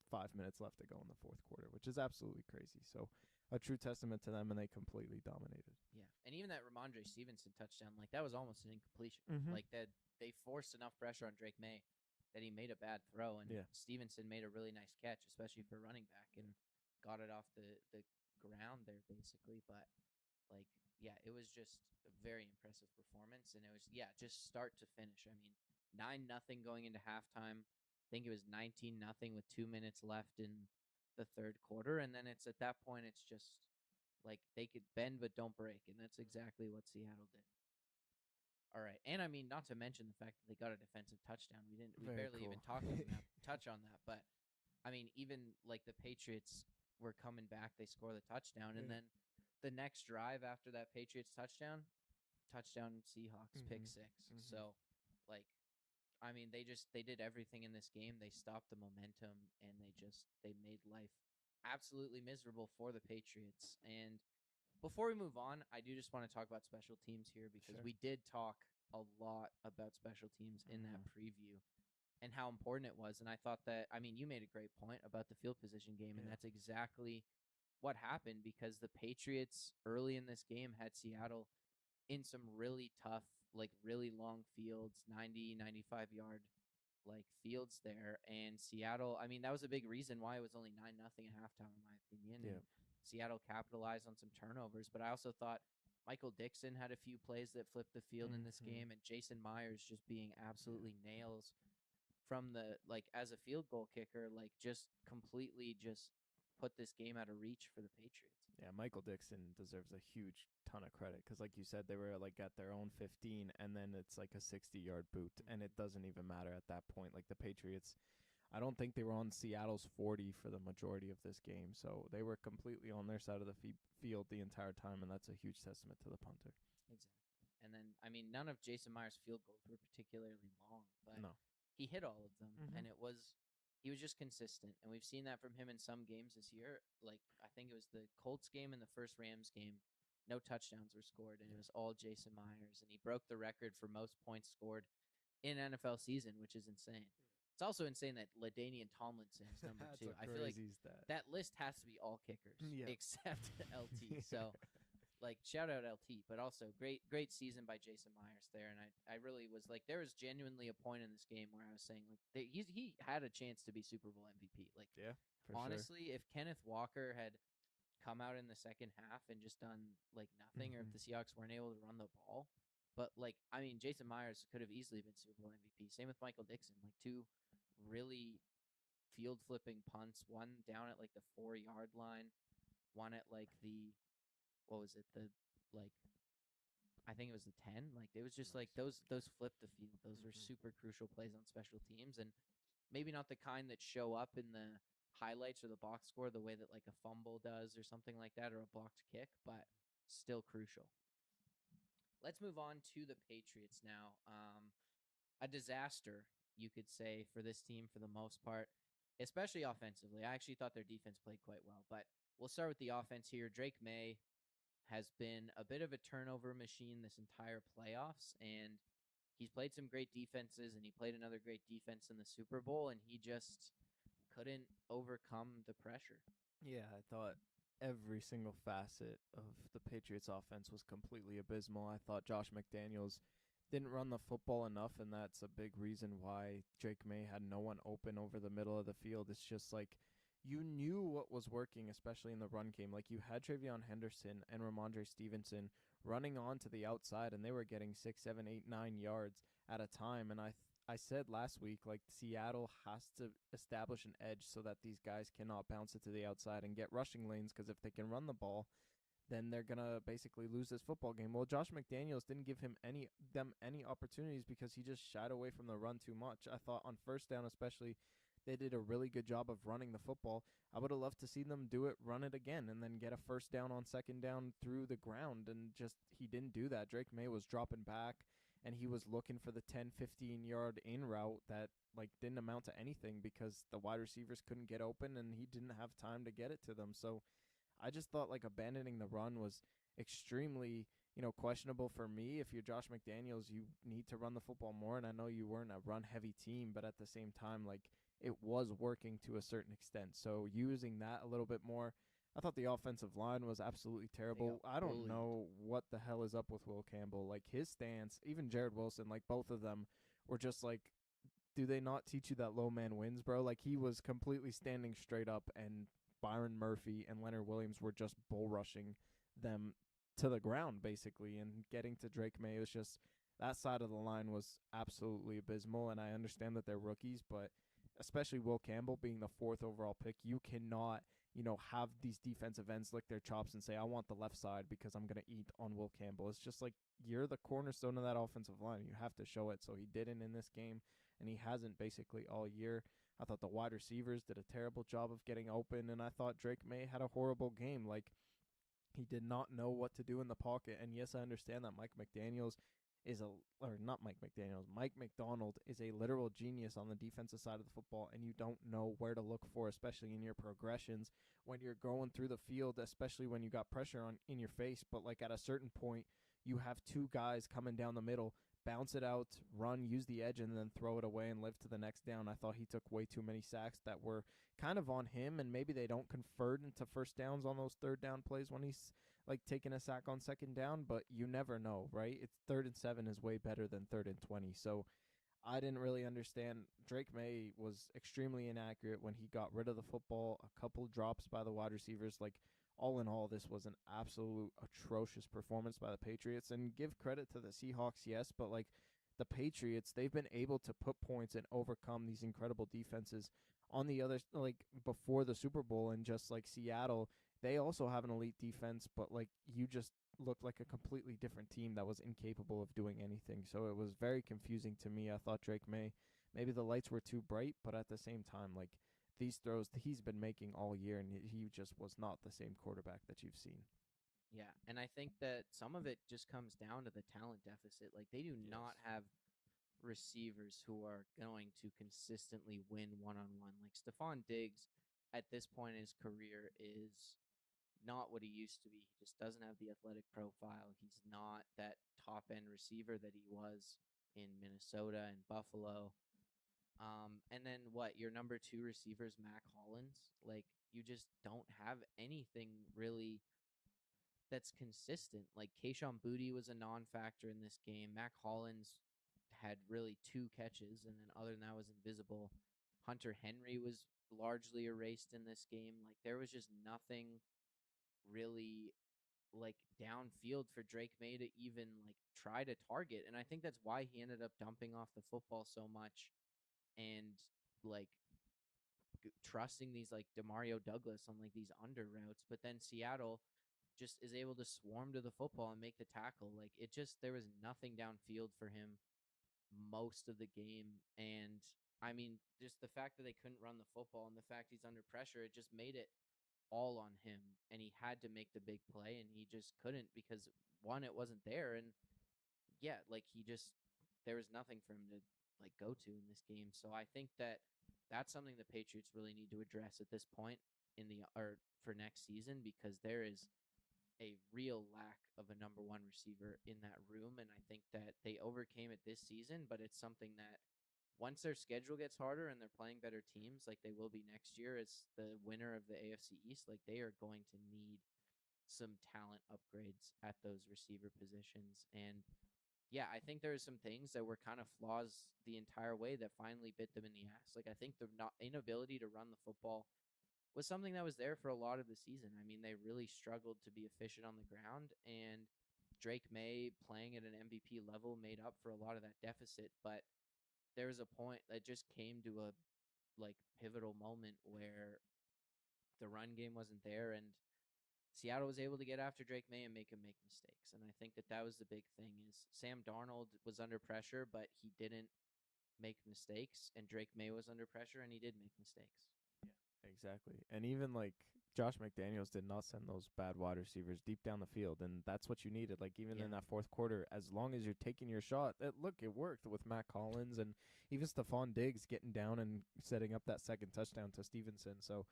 5 minutes left to go in the fourth quarter, which is absolutely crazy. So a true testament to them, and they completely dominated. Yeah, and even that Ramondre Stevenson touchdown, like that was almost an incompletion. Mm-hmm. Like that they forced enough pressure on Drake May that he made a bad throw, and Stevenson made a really nice catch, especially for running back, and got it off the ground there basically. But like, yeah, it was just a very impressive performance, and it was just start to finish. I mean, 9-0 going into halftime. I think it was 19-0 with 2 minutes left in the third quarter, and then it's at that point it's just like they could bend but don't break, and that's exactly what Seattle did. All right, and I mean, not to mention the fact that they got a defensive touchdown. We barely even talked on that, touch on that, but I mean, even like the Patriots were coming back, they score the touchdown, and then the next drive after that Patriots touchdown Seahawks pick six. So, like, I mean, they did everything in this game. They stopped the momentum, and they made life absolutely miserable for the Patriots. And before we move on, I do just want to talk about special teams here because we did talk a lot about special teams in that preview and how important it was. And I thought that, I mean, you made a great point about the field position game, and that's exactly what happened because the Patriots early in this game had Seattle in some really tough, like really long fields, 90, 95-yard like fields there. And Seattle, I mean, that was a big reason why it was only 9-0 at halftime, in my opinion. Yeah. Seattle capitalized on some turnovers, but I also thought Michael Dixon had a few plays that flipped the field in this game, and Jason Myers just being absolutely nails from the like as a field goal kicker, like just completely just put this game out of reach for the Patriots. Yeah, Michael Dixon deserves a huge ton of credit because, like you said, they were like at their own 15, and then it's like a 60-yard boot, and it doesn't even matter at that point. Like the Patriots, I don't think they were on Seattle's 40 for the majority of this game, so they were completely on their side of the field the entire time, and that's a huge testament to the punter. Exactly. And then, I mean, none of Jason Myers' field goals were particularly long, but he hit all of them, and he was just consistent. And we've seen that from him in some games this year. Like, I think it was the Colts game and the first Rams game. No touchdowns were scored, and it was all Jason Myers. And he broke the record for most points scored in an NFL season, which is insane. It's also insane that LaDainian Tomlinson is number 2. I feel like that list has to be all kickers except LT. So, like, shout out LT, but also great season by Jason Myers there. And I really was like, there was genuinely a point in this game where I was saying like he had a chance to be Super Bowl MVP. Like, honestly, if Kenneth Walker had come out in the second half and just done like nothing, or if the Seahawks weren't able to run the ball, but like, I mean, Jason Myers could have easily been Super Bowl MVP. Same with Michael Dixon, like 2 really field flipping punts, one down at like the 4-yard line, one at like the what was it, the like I think it was the 10. Like it was just like those flipped the field. Those were super crucial plays on special teams, and maybe not the kind that show up in the highlights or the box score the way that like a fumble does or something like that, or a blocked kick, but still crucial. Let's move on to the Patriots now. A disaster, you could say, for this team for the most part, especially offensively. I actually thought their defense played quite well, but we'll start with the offense here. Drake May has been a bit of a turnover machine this entire playoffs, and he's played some great defenses, and he played another great defense in the Super Bowl, and he just couldn't overcome the pressure. Yeah, I thought every single facet of the Patriots offense was completely abysmal. I thought Josh McDaniels didn't run the football enough, and that's a big reason why Drake May had no one open over the middle of the field. It's just like you knew what was working, especially in the run game. Like you had Travion Henderson and Ramondre Stevenson running on to the outside, and they were getting 6, 7, 8, 9 yards at a time. And I said last week, like Seattle has to establish an edge so that these guys cannot bounce it to the outside and get rushing lanes, because if they can run the ball, then they're gonna basically lose this football game. Well, Josh McDaniels didn't give them any opportunities because he just shied away from the run too much. I thought on first down especially, they did a really good job of running the football. I would have loved to see them do it, run it again, and then get a first down on second down through the ground, and just he didn't do that. Drake May was dropping back, and he was looking for the 10, 15-yard in route that like didn't amount to anything because the wide receivers couldn't get open, and he didn't have time to get it to them. So I just thought like abandoning the run was extremely, questionable for me. If you're Josh McDaniels, you need to run the football more. And I know you weren't a run heavy team, but at the same time, like it was working to a certain extent. So using that a little bit more. I thought the offensive line was absolutely terrible. I don't know what the hell is up with Will Campbell. Like his stance, even Jared Wilson, like both of them were just like, do they not teach you that low man wins, bro? Like he was completely standing straight up, and Byron Murphy and Leonard Williams were just bull rushing them to the ground, basically, and getting to Drake May. It was just that side of the line was absolutely abysmal, and I understand that they're rookies, but especially Will Campbell being the 4th overall pick, you cannot, have these defensive ends lick their chops and say, I want the left side because I'm going to eat on Will Campbell. It's just like you're the cornerstone of that offensive line. You have to show it. So he didn't in this game, and he hasn't basically all year. I thought the wide receivers did a terrible job of getting open, and I thought Drake May had a horrible game. Like, he did not know what to do in the pocket. And yes, I understand that Mike Macdonald is a literal genius on the defensive side of the football, and you don't know where to look for, especially in your progressions when you're going through the field, especially when you got pressure on in your face. But like at a certain point, you have two guys coming down the middle, bounce it out, run, use the edge, and then throw it away and live to the next down. I thought he took way too many sacks that were kind of on him, and maybe they don't convert into first downs on those third down plays when he's like taking a sack on second down, but you never know, right? It's 3rd and 7 is way better than 3rd and 20. So I didn't really understand. Drake May was extremely inaccurate when he got rid of the football, a couple drops by the wide receivers. Like, all in all, this was an absolute atrocious performance by the Patriots. And give credit to the Seahawks, yes, but like the Patriots, they've been able to put points and overcome these incredible defenses on the other, like before the Super Bowl. And just like Seattle, they also have an elite defense, but like you just looked like a completely different team that was incapable of doing anything. So it was very confusing to me. I thought Drake May, maybe the lights were too bright, but at the same time, like these throws he's been making all year, and he just was not the same quarterback that you've seen. Yeah, and I think that some of it just comes down to the talent deficit. Like they do not have receivers who are going to consistently win one-on-one. Like Stephon Diggs at this point in his career is not what he used to be. He just doesn't have the athletic profile. He's not that top end receiver that he was in Minnesota and Buffalo. And then what? Your number 2 receiver is Mac Hollins. Like you just don't have anything really that's consistent. Like Kayshon Boutte was a non-factor in this game. Mac Hollins had really 2 catches, and then other than that was invisible. Hunter Henry was largely erased in this game. Like there was just nothing really like downfield for Drake May to even like try to target. And I think that's why he ended up dumping off the football so much and like trusting these like Demario Douglas on like these under routes. But then Seattle just is able to swarm to the football and make the tackle. Like it just, there was nothing downfield for him most of the game. And I mean, just the fact that they couldn't run the football and the fact he's under pressure, it just made it all on him. And he had to make the big play, and he just couldn't because one, it wasn't there, and yeah, like he just, there was nothing for him to like go to in this game. So I think that that's something the Patriots really need to address at this point in the or for next season, because there is a real lack of a number one receiver in that room, and I think that they overcame it this season. But it's something that once their schedule gets harder and they're playing better teams, like they will be next year as the winner of the AFC East, like they are going to need some talent upgrades at those receiver positions. And yeah, I think there's some things that were kind of flaws the entire way that finally bit them in the ass. Like I think the not inability to run the football was something that was there for a lot of the season. I mean, they really struggled to be efficient on the ground, and Drake May playing at an MVP level made up for a lot of that deficit. But there was a point that just came to a like pivotal moment where the run game wasn't there, and Seattle was able to get after Drake May and make him make mistakes. And I think that that was the big thing is Sam Darnold was under pressure, but he didn't make mistakes, and Drake May was under pressure and he did make mistakes. Yeah, exactly. And even like Josh McDaniels did not send those bad wide receivers deep down the field, and that's what you needed. Like even in that fourth quarter, as long as you're taking your shot, it worked with Matt Collins and even Stephon Diggs getting down and setting up that second touchdown to Stevenson. So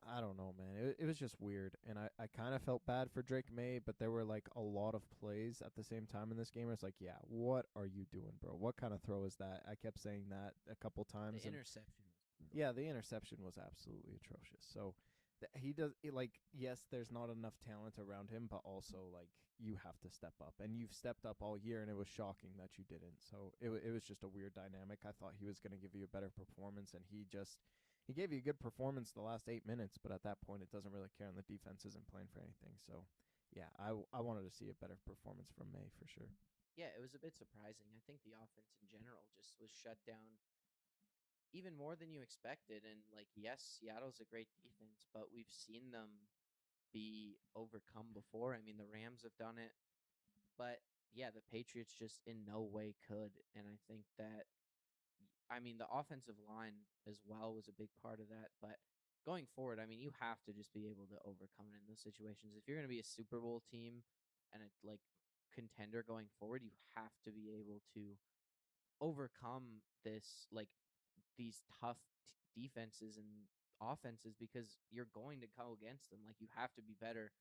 I don't know, man. It was just weird, and I kind of felt bad for Drake May, but there were like a lot of plays at the same time in this game. It's like, yeah, what are you doing, bro? What kind of throw is that? I kept saying that a couple times. The interception. Yeah, the interception was absolutely atrocious. So he does like, yes, there's not enough talent around him, but also like you have to step up, and you've stepped up all year, and it was shocking that you didn't. So it was just a weird dynamic. I thought he was going to give you a better performance, and he gave you a good performance the last 8 minutes, but at that point it doesn't really care, and the defense isn't playing for anything. So yeah, I wanted to see a better performance from May for sure. Yeah, it was a bit surprising. I think the offense in general just was shut down even more than you expected. And like, yes, Seattle's a great defense, but we've seen them be overcome before. I mean, the Rams have done it, but yeah, the Patriots just in no way could. And I think that, I mean, the offensive line as well was a big part of that. But going forward, I mean, you have to just be able to overcome it in those situations. If you're going to be a Super Bowl team and a like contender going forward, you have to be able to overcome this like these tough defenses and offenses because you're going to go against them. Like you have to be better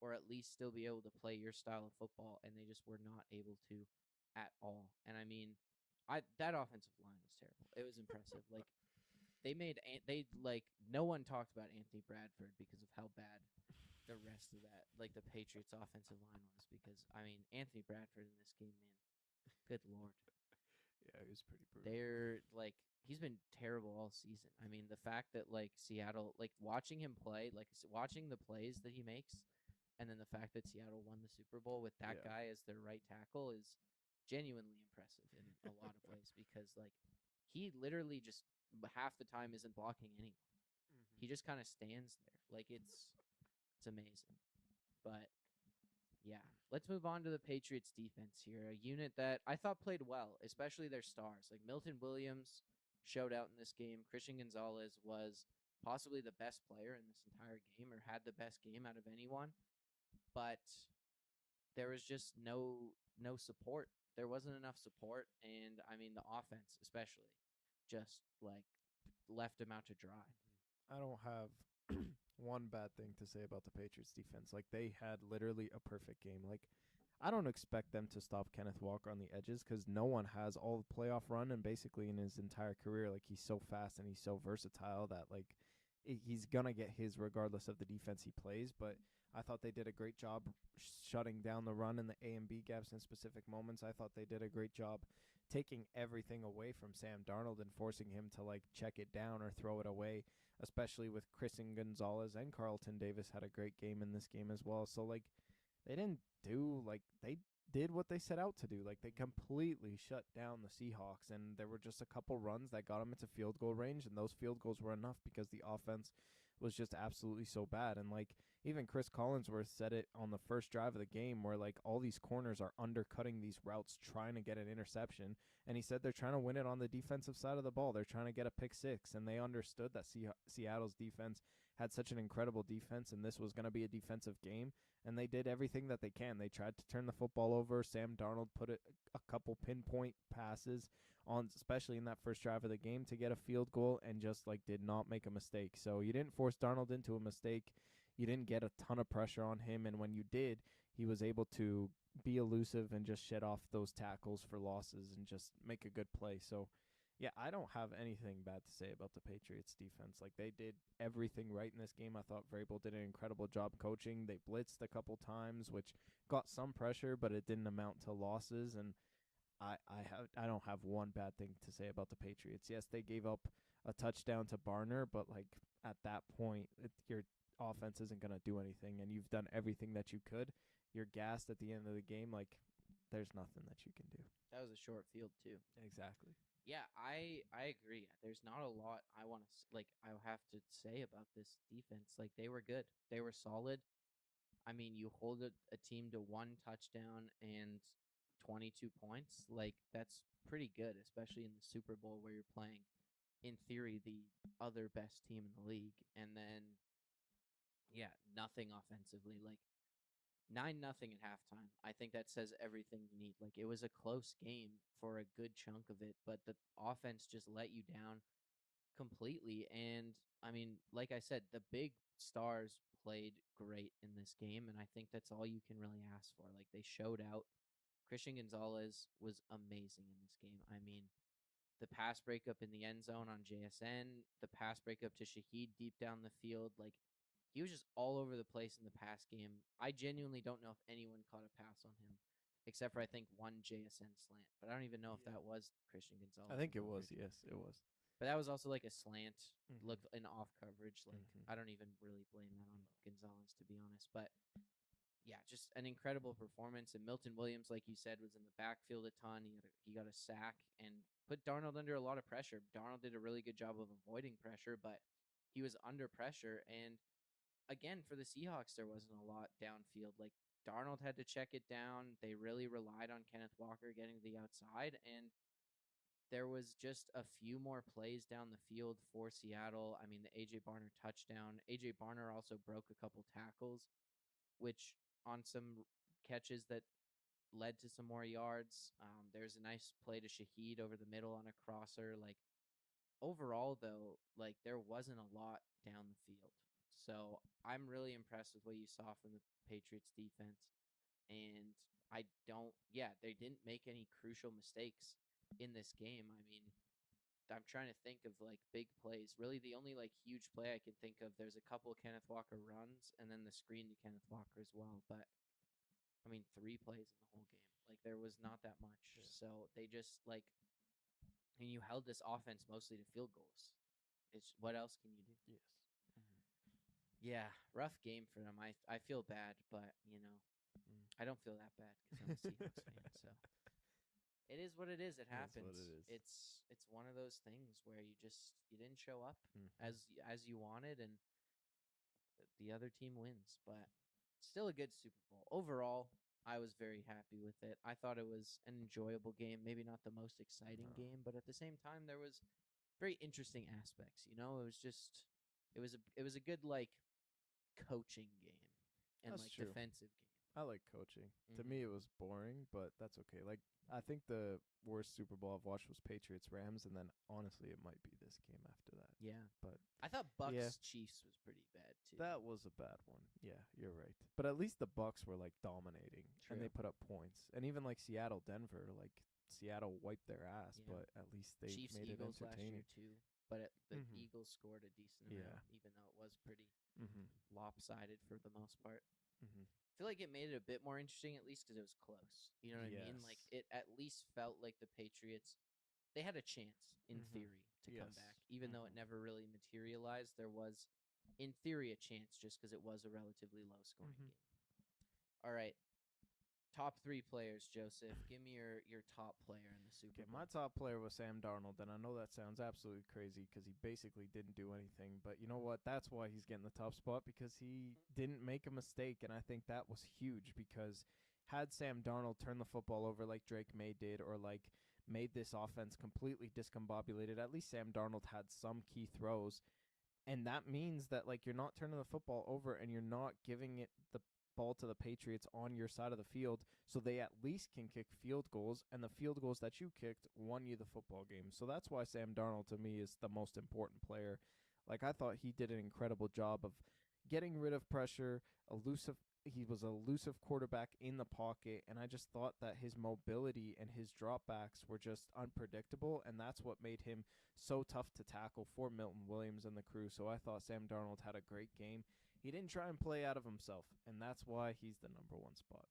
or at least still be able to play your style of football, and they just were not able to at all. And I mean, that offensive line was terrible. It was impressive. Like they like no one talked about Anthony Bradford because of how bad the rest of that like the Patriots offensive line was because I mean Anthony Bradford in this game, man. Good lord. Yeah, he was pretty brutal. They're like he's been terrible all season. I mean, the fact that like Seattle, like watching him play, like watching the plays that he makes, and then the fact that Seattle won the Super Bowl with that guy as their right tackle is genuinely impressive in a lot of ways because like he literally just half the time isn't blocking anyone. He just kind of stands there. Like it's amazing. But yeah, let's move on to the Patriots defense here. A unit that I thought played well, especially their stars. Like Milton Williams showed out in this game. Christian Gonzalez was possibly the best player in this entire game or had the best game out of anyone. But there was just no support. There wasn't enough support, and I mean the offense especially just like left him out to dry. I don't have one bad thing to say about the Patriots defense. Like they had literally a perfect game. Like I don't expect them to stop Kenneth Walker on the edges because no one has all the playoff run and basically in his entire career. Like he's so fast and he's so versatile that like he's gonna get his regardless of the defense he plays. But I thought they did a great job shutting down the run in the A and B gaps in specific moments. I thought they did a great job taking everything away from Sam Darnold and forcing him to like check it down or throw it away, especially with Christian Gonzalez and Carlton Davis had a great game in this game as well. So like they didn't do like they did what they set out to do. Like they completely shut down the Seahawks, and there were just a couple runs that got them into field goal range, and those field goals were enough because the offense was just absolutely so bad. And like even Chris Collinsworth said it on the first drive of the game where like all these corners are undercutting these routes trying to get an interception, and he said they're trying to win it on the defensive side of the ball. They're trying to get a pick six, and they understood that Seattle's defense had such an incredible defense, and this was going to be a defensive game, and they did everything that they can. They tried to turn the football over. Sam Darnold put a couple pinpoint passes on, especially in that first drive of the game, to get a field goal, and just like did not make a mistake. So you didn't force Darnold into a mistake. you didn't get a ton of pressure on him, and when you did, he was able to be elusive and just shed off those tackles for losses and just make a good play. So, yeah, I don't have anything bad to say about the Patriots defense. Like, they did everything right in this game. I thought Vrabel did an incredible job coaching. They blitzed a couple times, which got some pressure, but it didn't amount to losses. And I don't have one bad thing to say about the Patriots. Yes, they gave up a touchdown to Barner, but like at that point, your offense isn't going to do anything, and you've done everything that you could. You're gassed at the end of the game. Like, there's nothing that you can do. That was a short field too. Exactly. Yeah, I agree. There's not a lot I want to I have to say about this defense. Like, they were good. They were solid. I mean, you hold a team to one touchdown and 22 points. Like, that's pretty good, especially in the Super Bowl where you're playing, in theory, the other best team in the league. And then, yeah, nothing offensively. Like, 9-0 at halftime. I think that says everything you need. Like, it was a close game for a good chunk of it, but the offense just let you down completely. And I mean, like I said, the big stars played great in this game, and I think that's all you can really ask for. Like, they showed out. Christian Gonzalez was amazing in this game. I mean, the pass breakup in the end zone on JSN, the pass breakup to Shaheed deep down the field, like, he was just all over the place in the pass game. I genuinely don't know if anyone caught a pass on him, except for I think one JSN slant. But I don't even know if that was Christian Gonzalez. I think it was. Yes, it was. But that was also like a slant, look in off coverage. Like, I don't even really blame that on Gonzalez, to be honest. But yeah, just an incredible performance. And Milton Williams, like you said, was in the backfield a ton. He got a sack and put Darnold under a lot of pressure. Darnold did a really good job of avoiding pressure, but he was under pressure. And again, for the Seahawks, there wasn't a lot downfield. Like, Darnold had to check it down. They really relied on Kenneth Walker getting to the outside, and there was just a few more plays down the field for Seattle. I mean, the A.J. Barner touchdown. A.J. Barner also broke a couple tackles, which on some catches that led to some more yards. There's a nice play to Shaheed over the middle on a crosser. Like, overall, though, like, there wasn't a lot down the field. So I'm really impressed with what you saw from the Patriots defense. And they didn't make any crucial mistakes in this game. I mean, I'm trying to think of like big plays. Really, the only like huge play I can think of, there's a couple of Kenneth Walker runs and then the screen to Kenneth Walker as well. But I mean, 3 plays in the whole game. Like, there was not that much. Yeah. So they just and you held this offense mostly to field goals. It's what else can you do? Yes. Yeah, rough game for them. I feel bad, but I don't feel that bad because I'm a Seahawks fan. So it is what it is. It happens. What it is. It's one of those things where you didn't show up as you wanted, and the other team wins. But still a good Super Bowl overall. I was very happy with it. I thought it was an enjoyable game. Maybe not the most exciting game, but at the same time, there was very interesting aspects. It was just it was a good coaching game and That's true. defensive game. I like coaching. To me, it was boring, but that's okay. Like, I think the worst Super Bowl I've watched was Patriots Rams, and then honestly, it might be this game after that. Yeah, but I thought Bucks Chiefs was pretty bad too. That was a bad one. Yeah, you're right. But at least the Bucks were like dominating, and they put up points. And even like Seattle, Denver, like Seattle wiped their ass, but at least they Chiefs, made Eagles it entertaining last year too. But the Eagles scored a decent amount, even though it was pretty lopsided for the most part. I feel like it made it a bit more interesting, at least because it was close. You know what I mean? Like, it at least felt like the Patriots, they had a chance in theory to come back, even though it never really materialized. There was, in theory, a chance just because it was a relatively low-scoring game. All right. Top 3 players, Joseph. Give me your top player in the Super Bowl. My top player was Sam Darnold, and I know that sounds absolutely crazy because he basically didn't do anything. But you know what? That's why he's getting the top spot, because he didn't make a mistake, and I think that was huge, because had Sam Darnold turned the football over like Drake May did, or like made this offense completely discombobulated, at least Sam Darnold had some key throws. And that means that like you're not turning the football over and you're not giving it the ball to the Patriots on your side of the field, so they at least can kick field goals, and the field goals that you kicked won you the football game. So that's why Sam Darnold to me is the most important player. Like, I thought he did an incredible job of getting rid of pressure, elusive. He was a elusive quarterback in the pocket, and I just thought that his mobility and his dropbacks were just unpredictable, and that's what made him so tough to tackle for Milton Williams and the crew. So I thought Sam Darnold had a great game. He didn't try and play out of himself, and that's why he's the number one spot.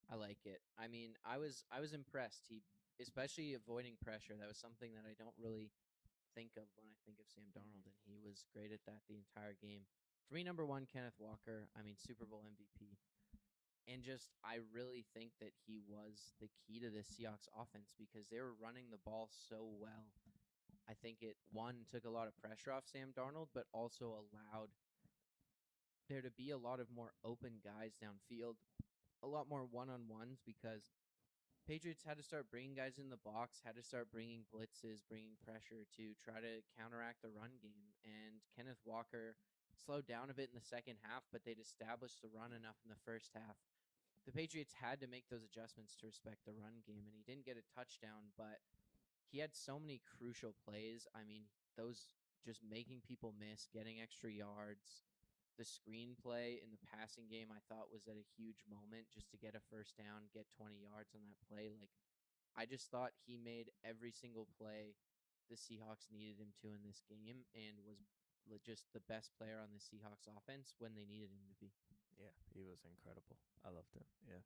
I like it. I mean, I was impressed. He, especially avoiding pressure, that was something that I don't really think of when I think of Sam Darnold, and he was great at that the entire game. For me, number one, Kenneth Walker. I mean, Super Bowl MVP. And just, I really think that he was the key to the Seahawks offense because they were running the ball so well. I think it, one, took a lot of pressure off Sam Darnold, but also allowed there to be a lot of more open guys downfield, a lot more one-on-ones because Patriots had to start bringing guys in the box, had to start bringing blitzes, bringing pressure to try to counteract the run game. And Kenneth Walker slowed down a bit in the second half, but they'd established the run enough in the first half. The Patriots had to make those adjustments to respect the run game, and he didn't get a touchdown, but he had so many crucial plays. I mean, those just making people miss, getting extra yards. The screenplay in the passing game, I thought, was at a huge moment just to get a first down, get 20 yards on that play. Like, I just thought he made every single play the Seahawks needed him to in this game and was just the best player on the Seahawks offense when they needed him to be. Yeah, he was incredible. I loved him. Yeah.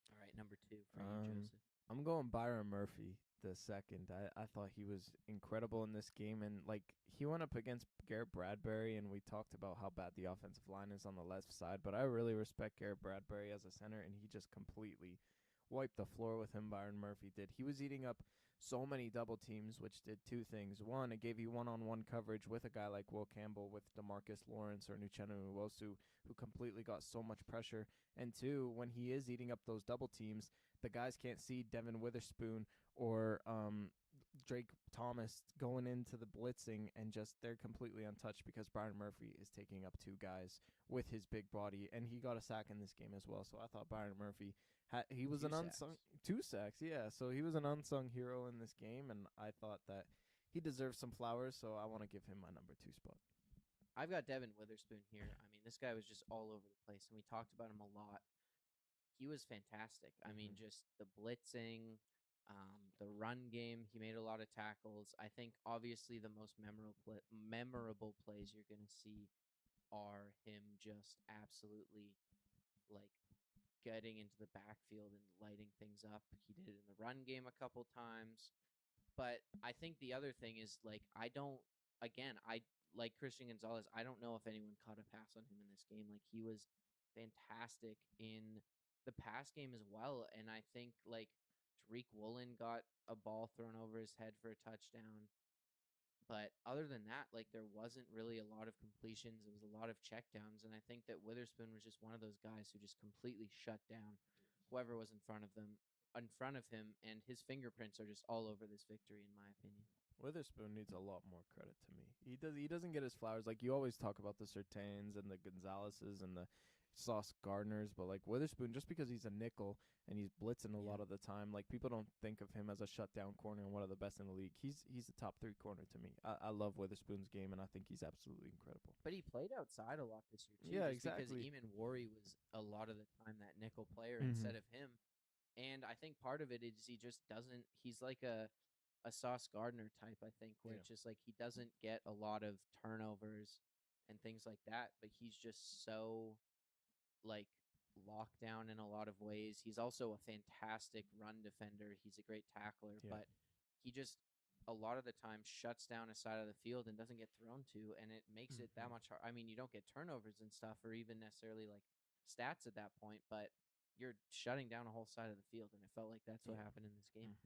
All right, number two for you, Joseph. I'm going Byron Murphy the second. I thought he was incredible in this game, and like he went up against Garrett Bradbury, and we talked about how bad the offensive line is on the left side. But I really respect Garrett Bradbury as a center, and he just completely wiped the floor with him. Byron Murphy did. He was eating up so many double teams, which did two things. One, it gave you one-on-one coverage with a guy like Will Campbell, with DeMarcus Lawrence or Uchenna Nwosu, who completely got so much pressure. And two, when he is eating up those double teams, the guys can't see Devin Witherspoon or Drake Thomas going into the blitzing, and just they're completely untouched because Byron Murphy is taking up two guys with his big body, and he got a sack in this game as well. So I thought Byron Murphy he was an unsung 2 sacks, yeah. So he was an unsung hero in this game, and I thought that he deserves some flowers. So I want to give him my number 2 spot. I've got Devin Witherspoon here. I mean, this guy was just all over the place, and we talked about him a lot. He was fantastic. I mean, just the blitzing, the run game. He made a lot of tackles. I think obviously the most memorable plays you're going to see are him just absolutely like getting into the backfield and lighting things up. He did it in the run game a couple times. But I think the other thing is like I like Christian Gonzalez, I don't know if anyone caught a pass on him in this game. Like he was fantastic in the pass game as well. And I think like Tariq Woolen got a ball thrown over his head for a touchdown. But other than that, like there wasn't really a lot of completions. It was a lot of checkdowns, and I think that Witherspoon was just one of those guys who just completely shut down whoever was in front of him, and his fingerprints are just all over this victory, in my opinion. Witherspoon needs a lot more credit to me. He doesn't get his flowers. Like you always talk about the Surtains and the Gonzaleses and the Sauce Gardners, but like Witherspoon, just because he's a nickel and he's blitzing a lot of the time, like people don't think of him as a shutdown corner and one of the best in the league. He's a top 3 corner to me. I love Witherspoon's game, and I think he's absolutely incredible. But he played outside a lot this year too. Yeah, just exactly. Because Eamon Worry was a lot of the time that nickel player instead of him, and I think part of it is he just doesn't. He's like a Sauce Gardner type, I think, where it's just like he doesn't get a lot of turnovers and things like that, but he's just so like locked down in a lot of ways. He's also a fantastic run defender. He's a great tackler, but he just a lot of the time shuts down a side of the field and doesn't get thrown to, and it makes it that much hard. I mean, you don't get turnovers and stuff or even necessarily like stats at that point, but you're shutting down a whole side of the field, and it felt like that's what happened in this game.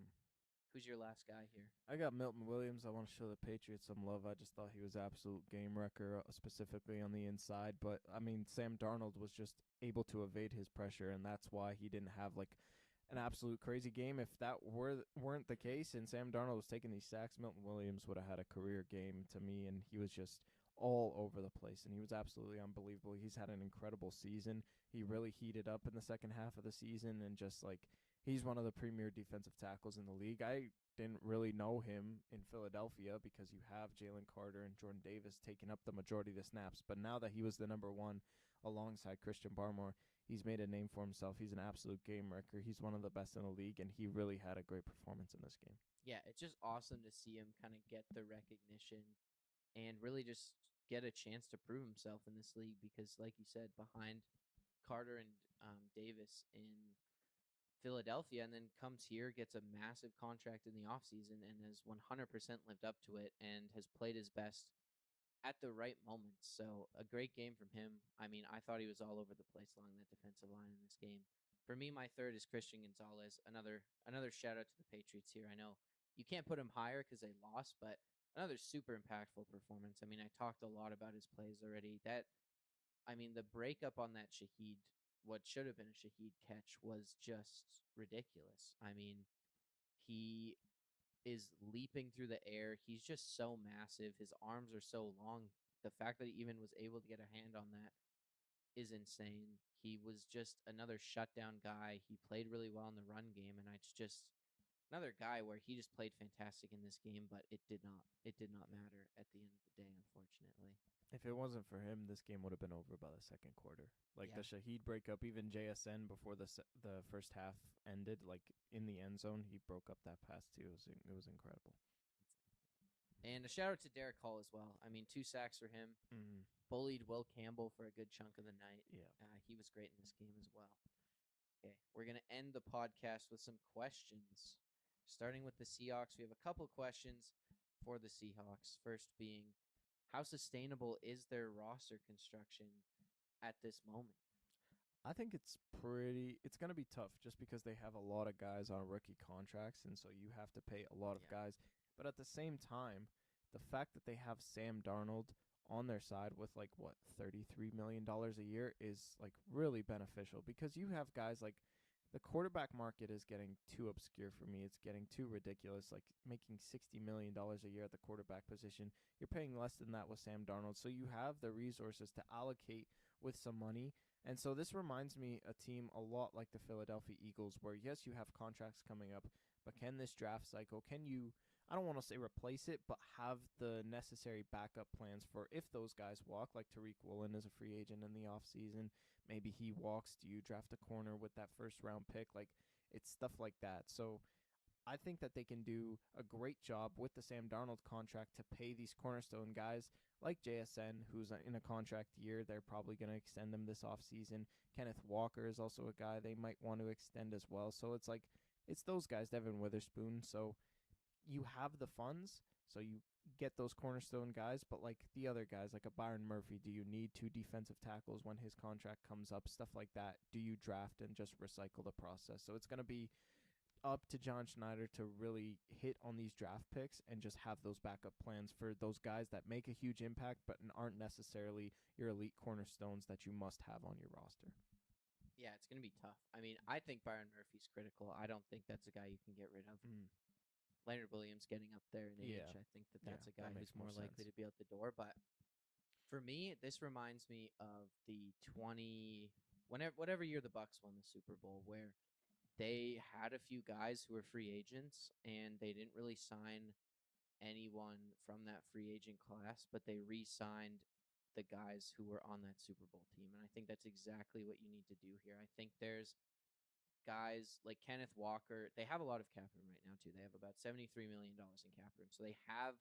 Who's your last guy here? I got Milton Williams. I want to show the Patriots some love. I just thought he was absolute game wrecker, specifically on the inside. But, I mean, Sam Darnold was just able to evade his pressure, and that's why he didn't have, like, an absolute crazy game. If that weren't the case and Sam Darnold was taking these sacks, Milton Williams would have had a career game to me, and he was just all over the place, and he was absolutely unbelievable. He's had an incredible season. He really heated up in the second half of the season, and just, like, he's one of the premier defensive tackles in the league. I didn't really know him in Philadelphia because you have Jalen Carter and Jordan Davis taking up the majority of the snaps. But now that he was the number one alongside Christian Barmore, he's made a name for himself. He's an absolute game wrecker. He's one of the best in the league, and he really had a great performance in this game. Yeah, it's just awesome to see him kind of get the recognition and really just get a chance to prove himself in this league because, like you said, behind Carter and Davis in Philadelphia and then comes here, gets a massive contract in the offseason and has 100% lived up to it and has played his best at the right moments. So a great game from him. I mean, I thought he was all over the place along that defensive line in this game. For me, my third is Christian Gonzalez. Another shout out to the Patriots here. I know you can't put him higher because they lost, but another super impactful performance. I mean, I talked a lot about his plays already. The breakup on that Shaheed, what should have been a Shaheed catch, was just ridiculous. I mean, he is leaping through the air. He's just so massive. His arms are so long. The fact that he even was able to get a hand on that is insane. He was just another shutdown guy. He played really well in the run game, and it's just another guy where he just played fantastic in this game, but it did not matter at the end of the day, unfortunately. If it wasn't for him, this game would have been over by the second quarter. Like the Shaheed breakup, even JSN before the first half ended, like in the end zone, he broke up that pass too. It was incredible. And a shout out to Derek Hall as well. I mean, 2 sacks for him. Mm-hmm. Bullied Will Campbell for a good chunk of the night. Yeah, he was great in this game as well. Okay, we're gonna end the podcast with some questions. Starting with the Seahawks, we have a couple questions for the Seahawks. First being, how sustainable is their roster construction at this moment? I think it's going to be tough just because they have a lot of guys on rookie contracts, and so you have to pay a lot of guys. But at the same time, the fact that they have Sam Darnold on their side with $33 million a year is really beneficial because you have guys like the quarterback market is getting too obscure for me. It's getting too ridiculous, like making $60 million a year at the quarterback position. You're paying less than that with Sam Darnold, so you have the resources to allocate with some money. And so this reminds me a team a lot like the Philadelphia Eagles, where yes, you have contracts coming up, but can this draft cycle, can you, I don't want to say replace it, but have the necessary backup plans for if those guys walk, like Tariq Woolen is a free agent in the offseason. Maybe he walks. Do you draft a corner with that first-round pick? It's stuff like that. So I think that they can do a great job with the Sam Darnold contract to pay these cornerstone guys like JSN, who's in a contract year. They're probably going to extend him this offseason. Kenneth Walker is also a guy they might want to extend as well. So it's those guys, Devin Witherspoon. So you have the funds, so you get those cornerstone guys, but like the other guys, like a Byron Murphy, do you need 2 defensive tackles when his contract comes up? Stuff like that. Do you draft and just recycle the process? So it's going to be up to John Schneider to really hit on these draft picks and just have those backup plans for those guys that make a huge impact but aren't necessarily your elite cornerstones that you must have on your roster. Yeah, it's going to be tough. I mean, I think Byron Murphy's critical. I don't think that's a guy you can get rid of. Leonard Williams getting up there in age. I think that's a guy who's more likely to be out the door. But for me, this reminds me of the whatever year the Bucs won the Super Bowl, where they had a few guys who were free agents and they didn't really sign anyone from that free agent class, but they re-signed the guys who were on that Super Bowl team. And I think that's exactly what you need to do here. I think there's guys like Kenneth Walker. They have a lot of cap room right now, too. They have about $73 million in cap room. So they have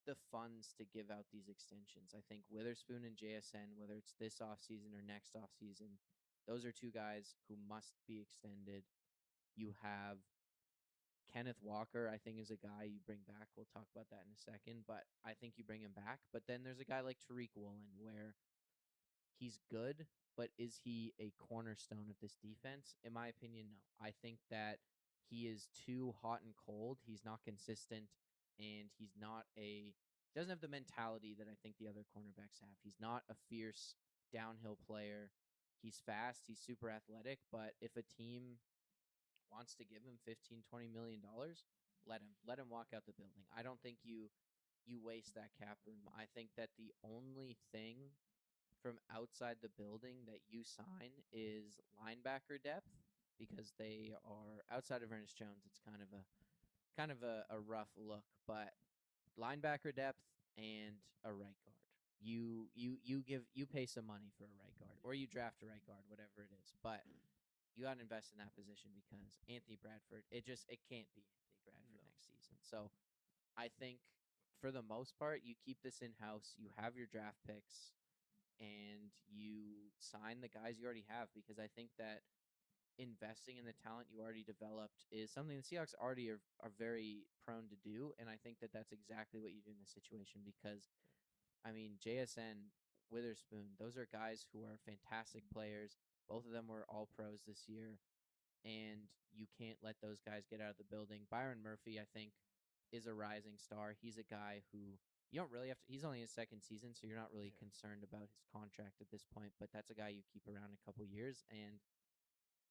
the funds to give out these extensions. I think Witherspoon and JSN, whether it's this offseason or next offseason, those are 2 guys who must be extended. You have Kenneth Walker, I think, is a guy you bring back. We'll talk about that in a second, but I think you bring him back. But then there's a guy like Tariq Woolen where he's good, but is he a cornerstone of this defense? In my opinion, no. I think that he is too hot and cold. He's not consistent, and he doesn't have the mentality that I think the other cornerbacks have. He's not a fierce downhill player. He's fast. He's super athletic, but if a team wants to give him $15-20 million, let him walk out the building. I don't think you waste that cap room. I think that the only thing from outside the building that you sign is linebacker depth, because they are outside of Ernest Jones. It's kind kind of a rough look, but linebacker depth and a right guard. You pay some money for a right guard, or you draft a right guard, whatever it is. But you got to invest in that position because Anthony Bradford, it can't be Anthony Bradford No. next season. So I think for the most part, you keep this in house. You have your draft picks, and you sign the guys you already have because I think that investing in the talent you already developed is something the Seahawks already are very prone to do. And I think that that's exactly what you do in this situation because, I mean, JSN, Witherspoon, those are guys who are fantastic players. Both of them were all pros this year, and you can't let those guys get out of the building. Byron Murphy, I think, is a rising star. He's a guy who you don't really have to, he's only his second season, so you're not really concerned about his contract at this point, but that's a guy you keep around a couple years. And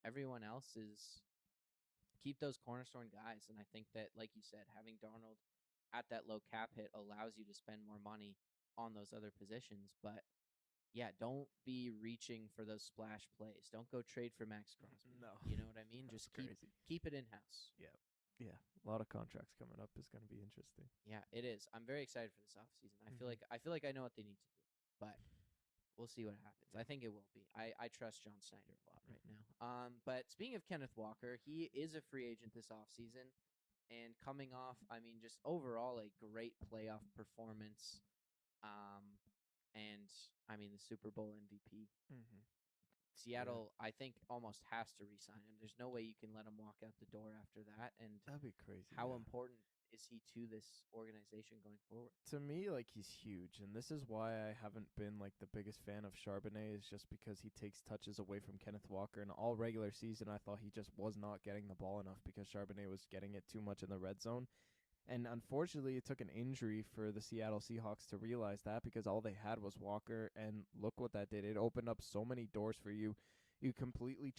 everyone else is keep those cornerstone guys. And I think that, like you said, having Darnold at that low cap hit allows you to spend more money on those other positions. But yeah, don't be reaching for those splash plays. Don't go trade for Max Crosby. No. You know what I mean? That's Just crazy. keep it in house. Yeah. Yeah. A lot of contracts coming up is going to be interesting. Yeah, it is. I'm very excited for this offseason. I feel Mhm. like I know what they need to do, but we'll see what happens. I think it will be. I trust John Snyder a lot right now. But speaking of Kenneth Walker, he is a free agent this offseason, and coming off, I mean, just overall a great playoff performance. Um, and I mean the Super Bowl MVP. Mhm. Seattle, I think, almost has to re-sign him. There's no way you can let him walk out the door after that. And That'd be crazy. how yeah. important is he to this organization going forward? To me, like, he's huge, and this is why I haven't been like the biggest fan of Charbonnet, is just because he takes touches away from Kenneth Walker. And all regular season, I thought he just was not getting the ball enough because Charbonnet was getting it too much in the red zone. And unfortunately, it took an injury for the Seattle Seahawks to realize that, because all they had was Walker, and look what that did. It opened up so many doors for you. You completely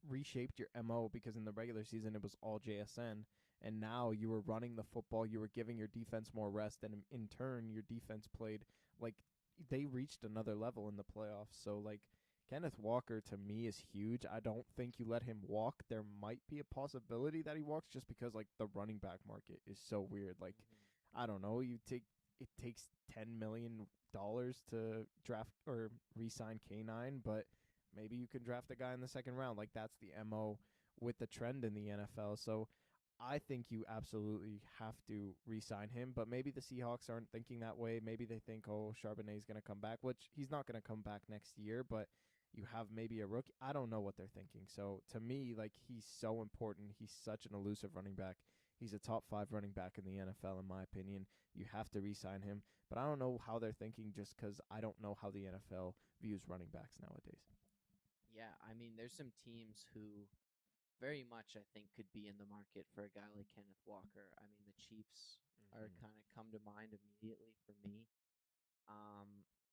reshaped your MO, because in the regular season it was all JSN, and now you were running the football, you were giving your defense more rest, and in turn your defense played like they reached another level in the playoffs. So like Kenneth Walker to me is huge. I don't think you let him walk. There might be a possibility that he walks just because like the running back market is so weird. Like I don't know, it takes $10 million to draft or re-sign K9, but maybe you can draft a guy in the second round. Like that's the MO with the trend in the NFL. So I think you absolutely have to re-sign him, but maybe the Seahawks aren't thinking that way. Maybe they think, oh, Charbonnet's going to come back, which he's not going to come back next year, but you have maybe a rookie. I don't know what they're thinking. So to me, like, he's so important. He's such an elusive running back. He's a top 5 running back in the NFL, in my opinion. You have to re-sign him, but I don't know how they're thinking, just because I don't know how the NFL views running backs nowadays. Yeah, I mean, there's some teams who very much, I think, could be in the market for a guy like Kenneth Walker. I mean, the Chiefs are kind of come to mind immediately for me.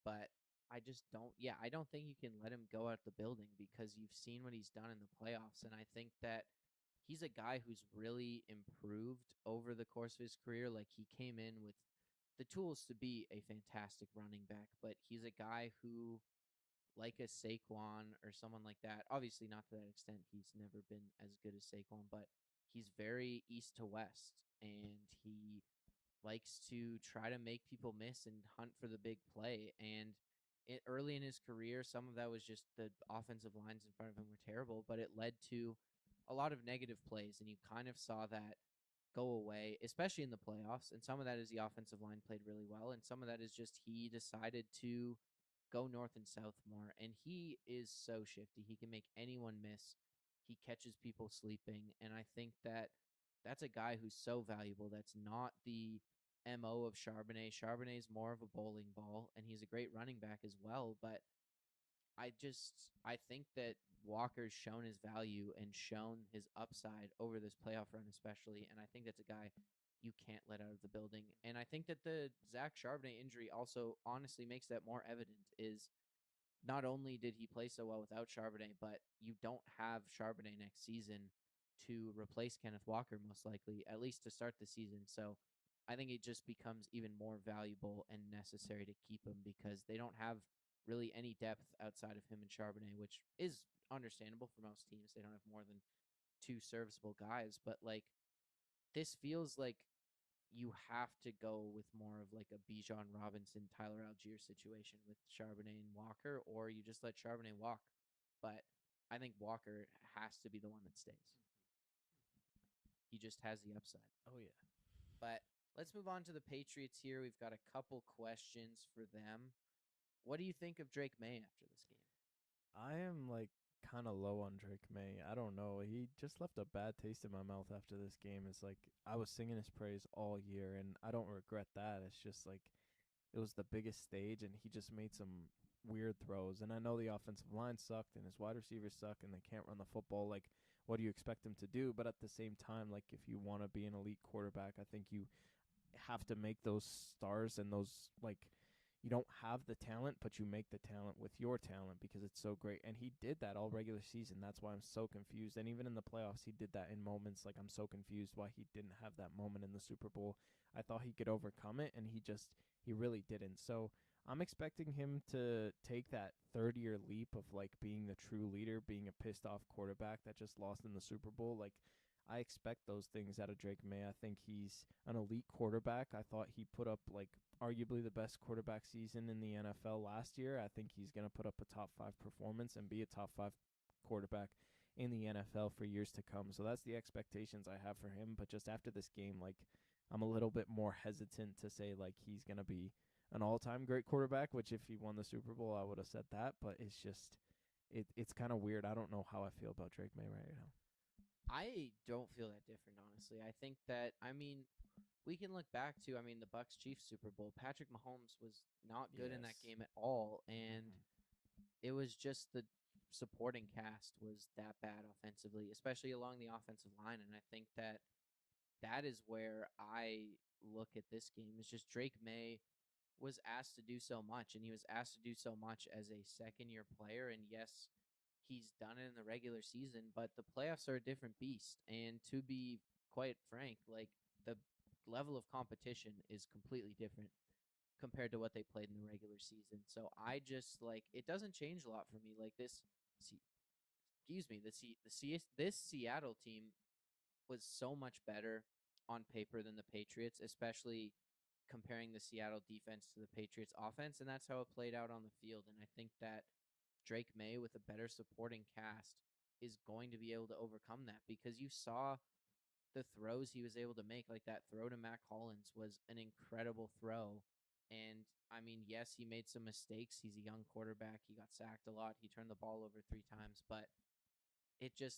But I just don't, yeah, I don't think you can let him go out the building because you've seen what he's done in the playoffs. And I think that he's a guy who's really improved over the course of his career. Like, he came in with the tools to be a fantastic running back, but he's a guy who, like a Saquon or someone like that. Obviously, not to that extent. He's never been as good as Saquon, but he's very east to west, and he likes to try to make people miss and hunt for the big play. And early in his career, some of that was just the offensive lines in front of him were terrible, but it led to a lot of negative plays, and you kind of saw that go away, especially in the playoffs. And some of that is the offensive line played really well, and some of that is just he decided to go north and south more. And he is so shifty. He can make anyone miss. He catches people sleeping. And I think that that's a guy who's so valuable. That's not the MO of Charbonnet. Charbonnet is more of a bowling ball, and he's a great running back as well. But I think that Walker's shown his value and shown his upside over this playoff run, especially. And I think that's a guy you can't let out of the building. And I think that the Zach Charbonnet injury also honestly makes that more evident. Is not only did he play so well without Charbonnet, but you don't have Charbonnet next season to replace Kenneth Walker, most likely, at least to start the season. So I think it just becomes even more valuable and necessary to keep him because they don't have really any depth outside of him and Charbonnet, which is understandable for most teams. They don't have more than two serviceable guys, but like this feels like you have to go with more of like a Bijan Robinson, Tyler Algier situation with Charbonnet and Walker, or you just let Charbonnet walk. But I think Walker has to be the one that stays. He just has the upside. Oh yeah. But let's move on to the Patriots here. We've got a couple questions for them. What do you think of Drake May after this game? I am like kind of low on Drake May. I don't know. He just left a bad taste in my mouth after this game. It's like I was singing his praise all year, and I don't regret that. It's just like it was the biggest stage, and he just made some weird throws. And I know the offensive line sucked, and his wide receivers suck, and they can't run the football. Like, what do you expect him to do? But at the same time, like, if you want to be an elite quarterback, I think you have to make those stars and those, like, you don't have the talent, but you make the talent with your talent because it's so great. And he did that all regular season. That's why I'm so confused. And even in the playoffs, he did that in moments. Like, I'm so confused why he didn't have that moment in the Super Bowl. I thought he could overcome it, and he really didn't. So I'm expecting him to take that third year leap of like being the true leader, being a pissed off quarterback that just lost in the Super Bowl. Like, I expect those things out of Drake May. I think he's an elite quarterback. I thought he put up like arguably the best quarterback season in the NFL last year. I think he's going to put up a top 5 performance and be a top 5 quarterback in the NFL for years to come. So that's the expectations I have for him. But just after this game, like, I'm a little bit more hesitant to say like he's going to be an all-time great quarterback, which if he won the Super Bowl, I would have said that. But it's just it's kind of weird. I don't know how I feel about Drake May right now. I don't feel that different, honestly. I think that, we can look back to, the Bucks Chiefs Super Bowl. Patrick Mahomes was not good in that Yes. game at all, and it was just the supporting cast was that bad offensively, especially along the offensive line. And I think that that is where I look at this game. It's just Drake May was asked to do so much, and he was asked to do so much as a second-year player. And yes, he's done it in the regular season, but the playoffs are a different beast. And to be quite frank, like the level of competition is completely different compared to what they played in the regular season. So I just like it doesn't change a lot for me. Like this, excuse me, this Seattle team was so much better on paper than the Patriots, especially comparing the Seattle defense to the Patriots offense, and that's how it played out on the field. And I think that Drake May with a better supporting cast is going to be able to overcome that because you saw the throws he was able to make. Like that throw to Mac Hollins was an incredible throw. And yes, he made some mistakes. He's a young quarterback. He got sacked a lot. He turned the ball over 3 times, but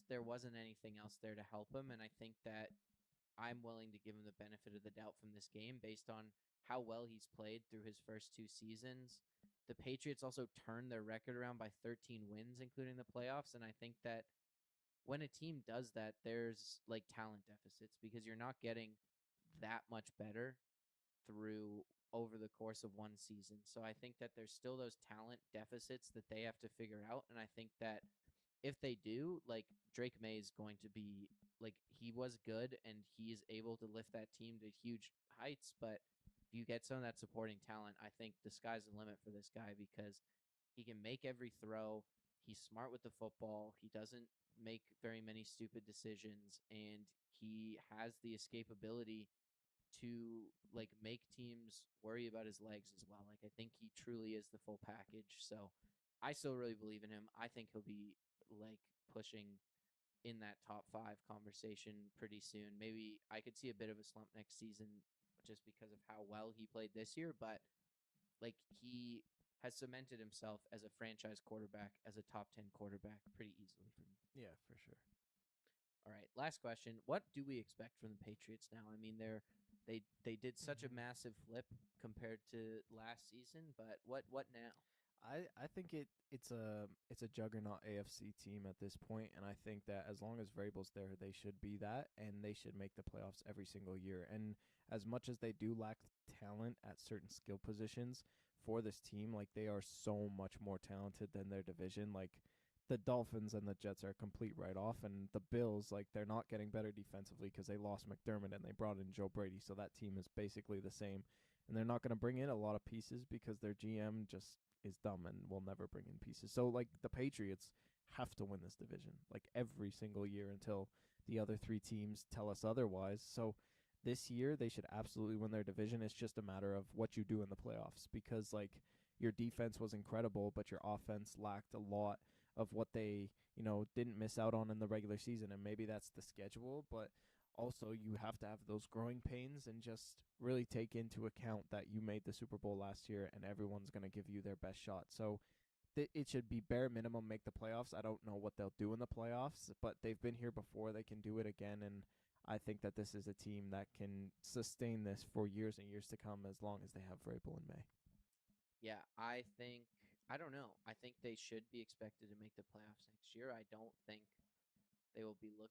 there wasn't anything else there to help him. And I think that I'm willing to give him the benefit of the doubt from this game based on how well he's played through his first 2 seasons. The Patriots also turned their record around by 13 wins, including the playoffs. And I think that when a team does that, there's like talent deficits because you're not getting that much better through over the course of one season. So I think that there's still those talent deficits that they have to figure out. And I think that if they do, like Drake May is going to be like he was good and he is able to lift that team to huge heights. But if you get some of that supporting talent, I think the sky's the limit for this guy because he can make every throw. He's smart with the football. He doesn't make very many stupid decisions, and he has the escapability to like make teams worry about his legs as well. Like I think he truly is the full package. So I still really believe in him. I think he'll be like pushing in that top 5 conversation pretty soon. Maybe I could see a bit of a slump next season just because of how well he played this year, but like he has cemented himself as a franchise quarterback, as a top 10 quarterback pretty easily for me. Yeah, for sure. All right, last question. What do we expect from the Patriots now? They did such a massive flip compared to last season, but what now? I think it's a juggernaut AFC team at this point, and I think that as long as Vrabel's there, they should be that, and they should make the playoffs every single year. And as much as they do lack talent at certain skill positions for this team, like they are so much more talented than their division. Like the Dolphins and the Jets are a complete write-off, and the Bills, like they're not getting better defensively because they lost McDermott and they brought in Joe Brady, so that team is basically the same. And they're not going to bring in a lot of pieces because their GM just is dumb and will never bring in pieces. So like the Patriots have to win this division like every single year until the other 3 teams tell us otherwise. So this year they should absolutely win their division. It's just a matter of what you do in the playoffs, because like your defense was incredible, but your offense lacked a lot of what they, didn't miss out on in the regular season. And maybe that's the schedule, but also you have to have those growing pains and just really take into account that you made the Super Bowl last year and everyone's going to give you their best shot. So it should be bare minimum make the playoffs. I don't know what they'll do in the playoffs, but they've been here before. They can do it again, and I think that this is a team that can sustain this for years and years to come as long as they have Vrabel in May. Yeah, I don't know. I think they should be expected to make the playoffs next year. I don't think they will be looked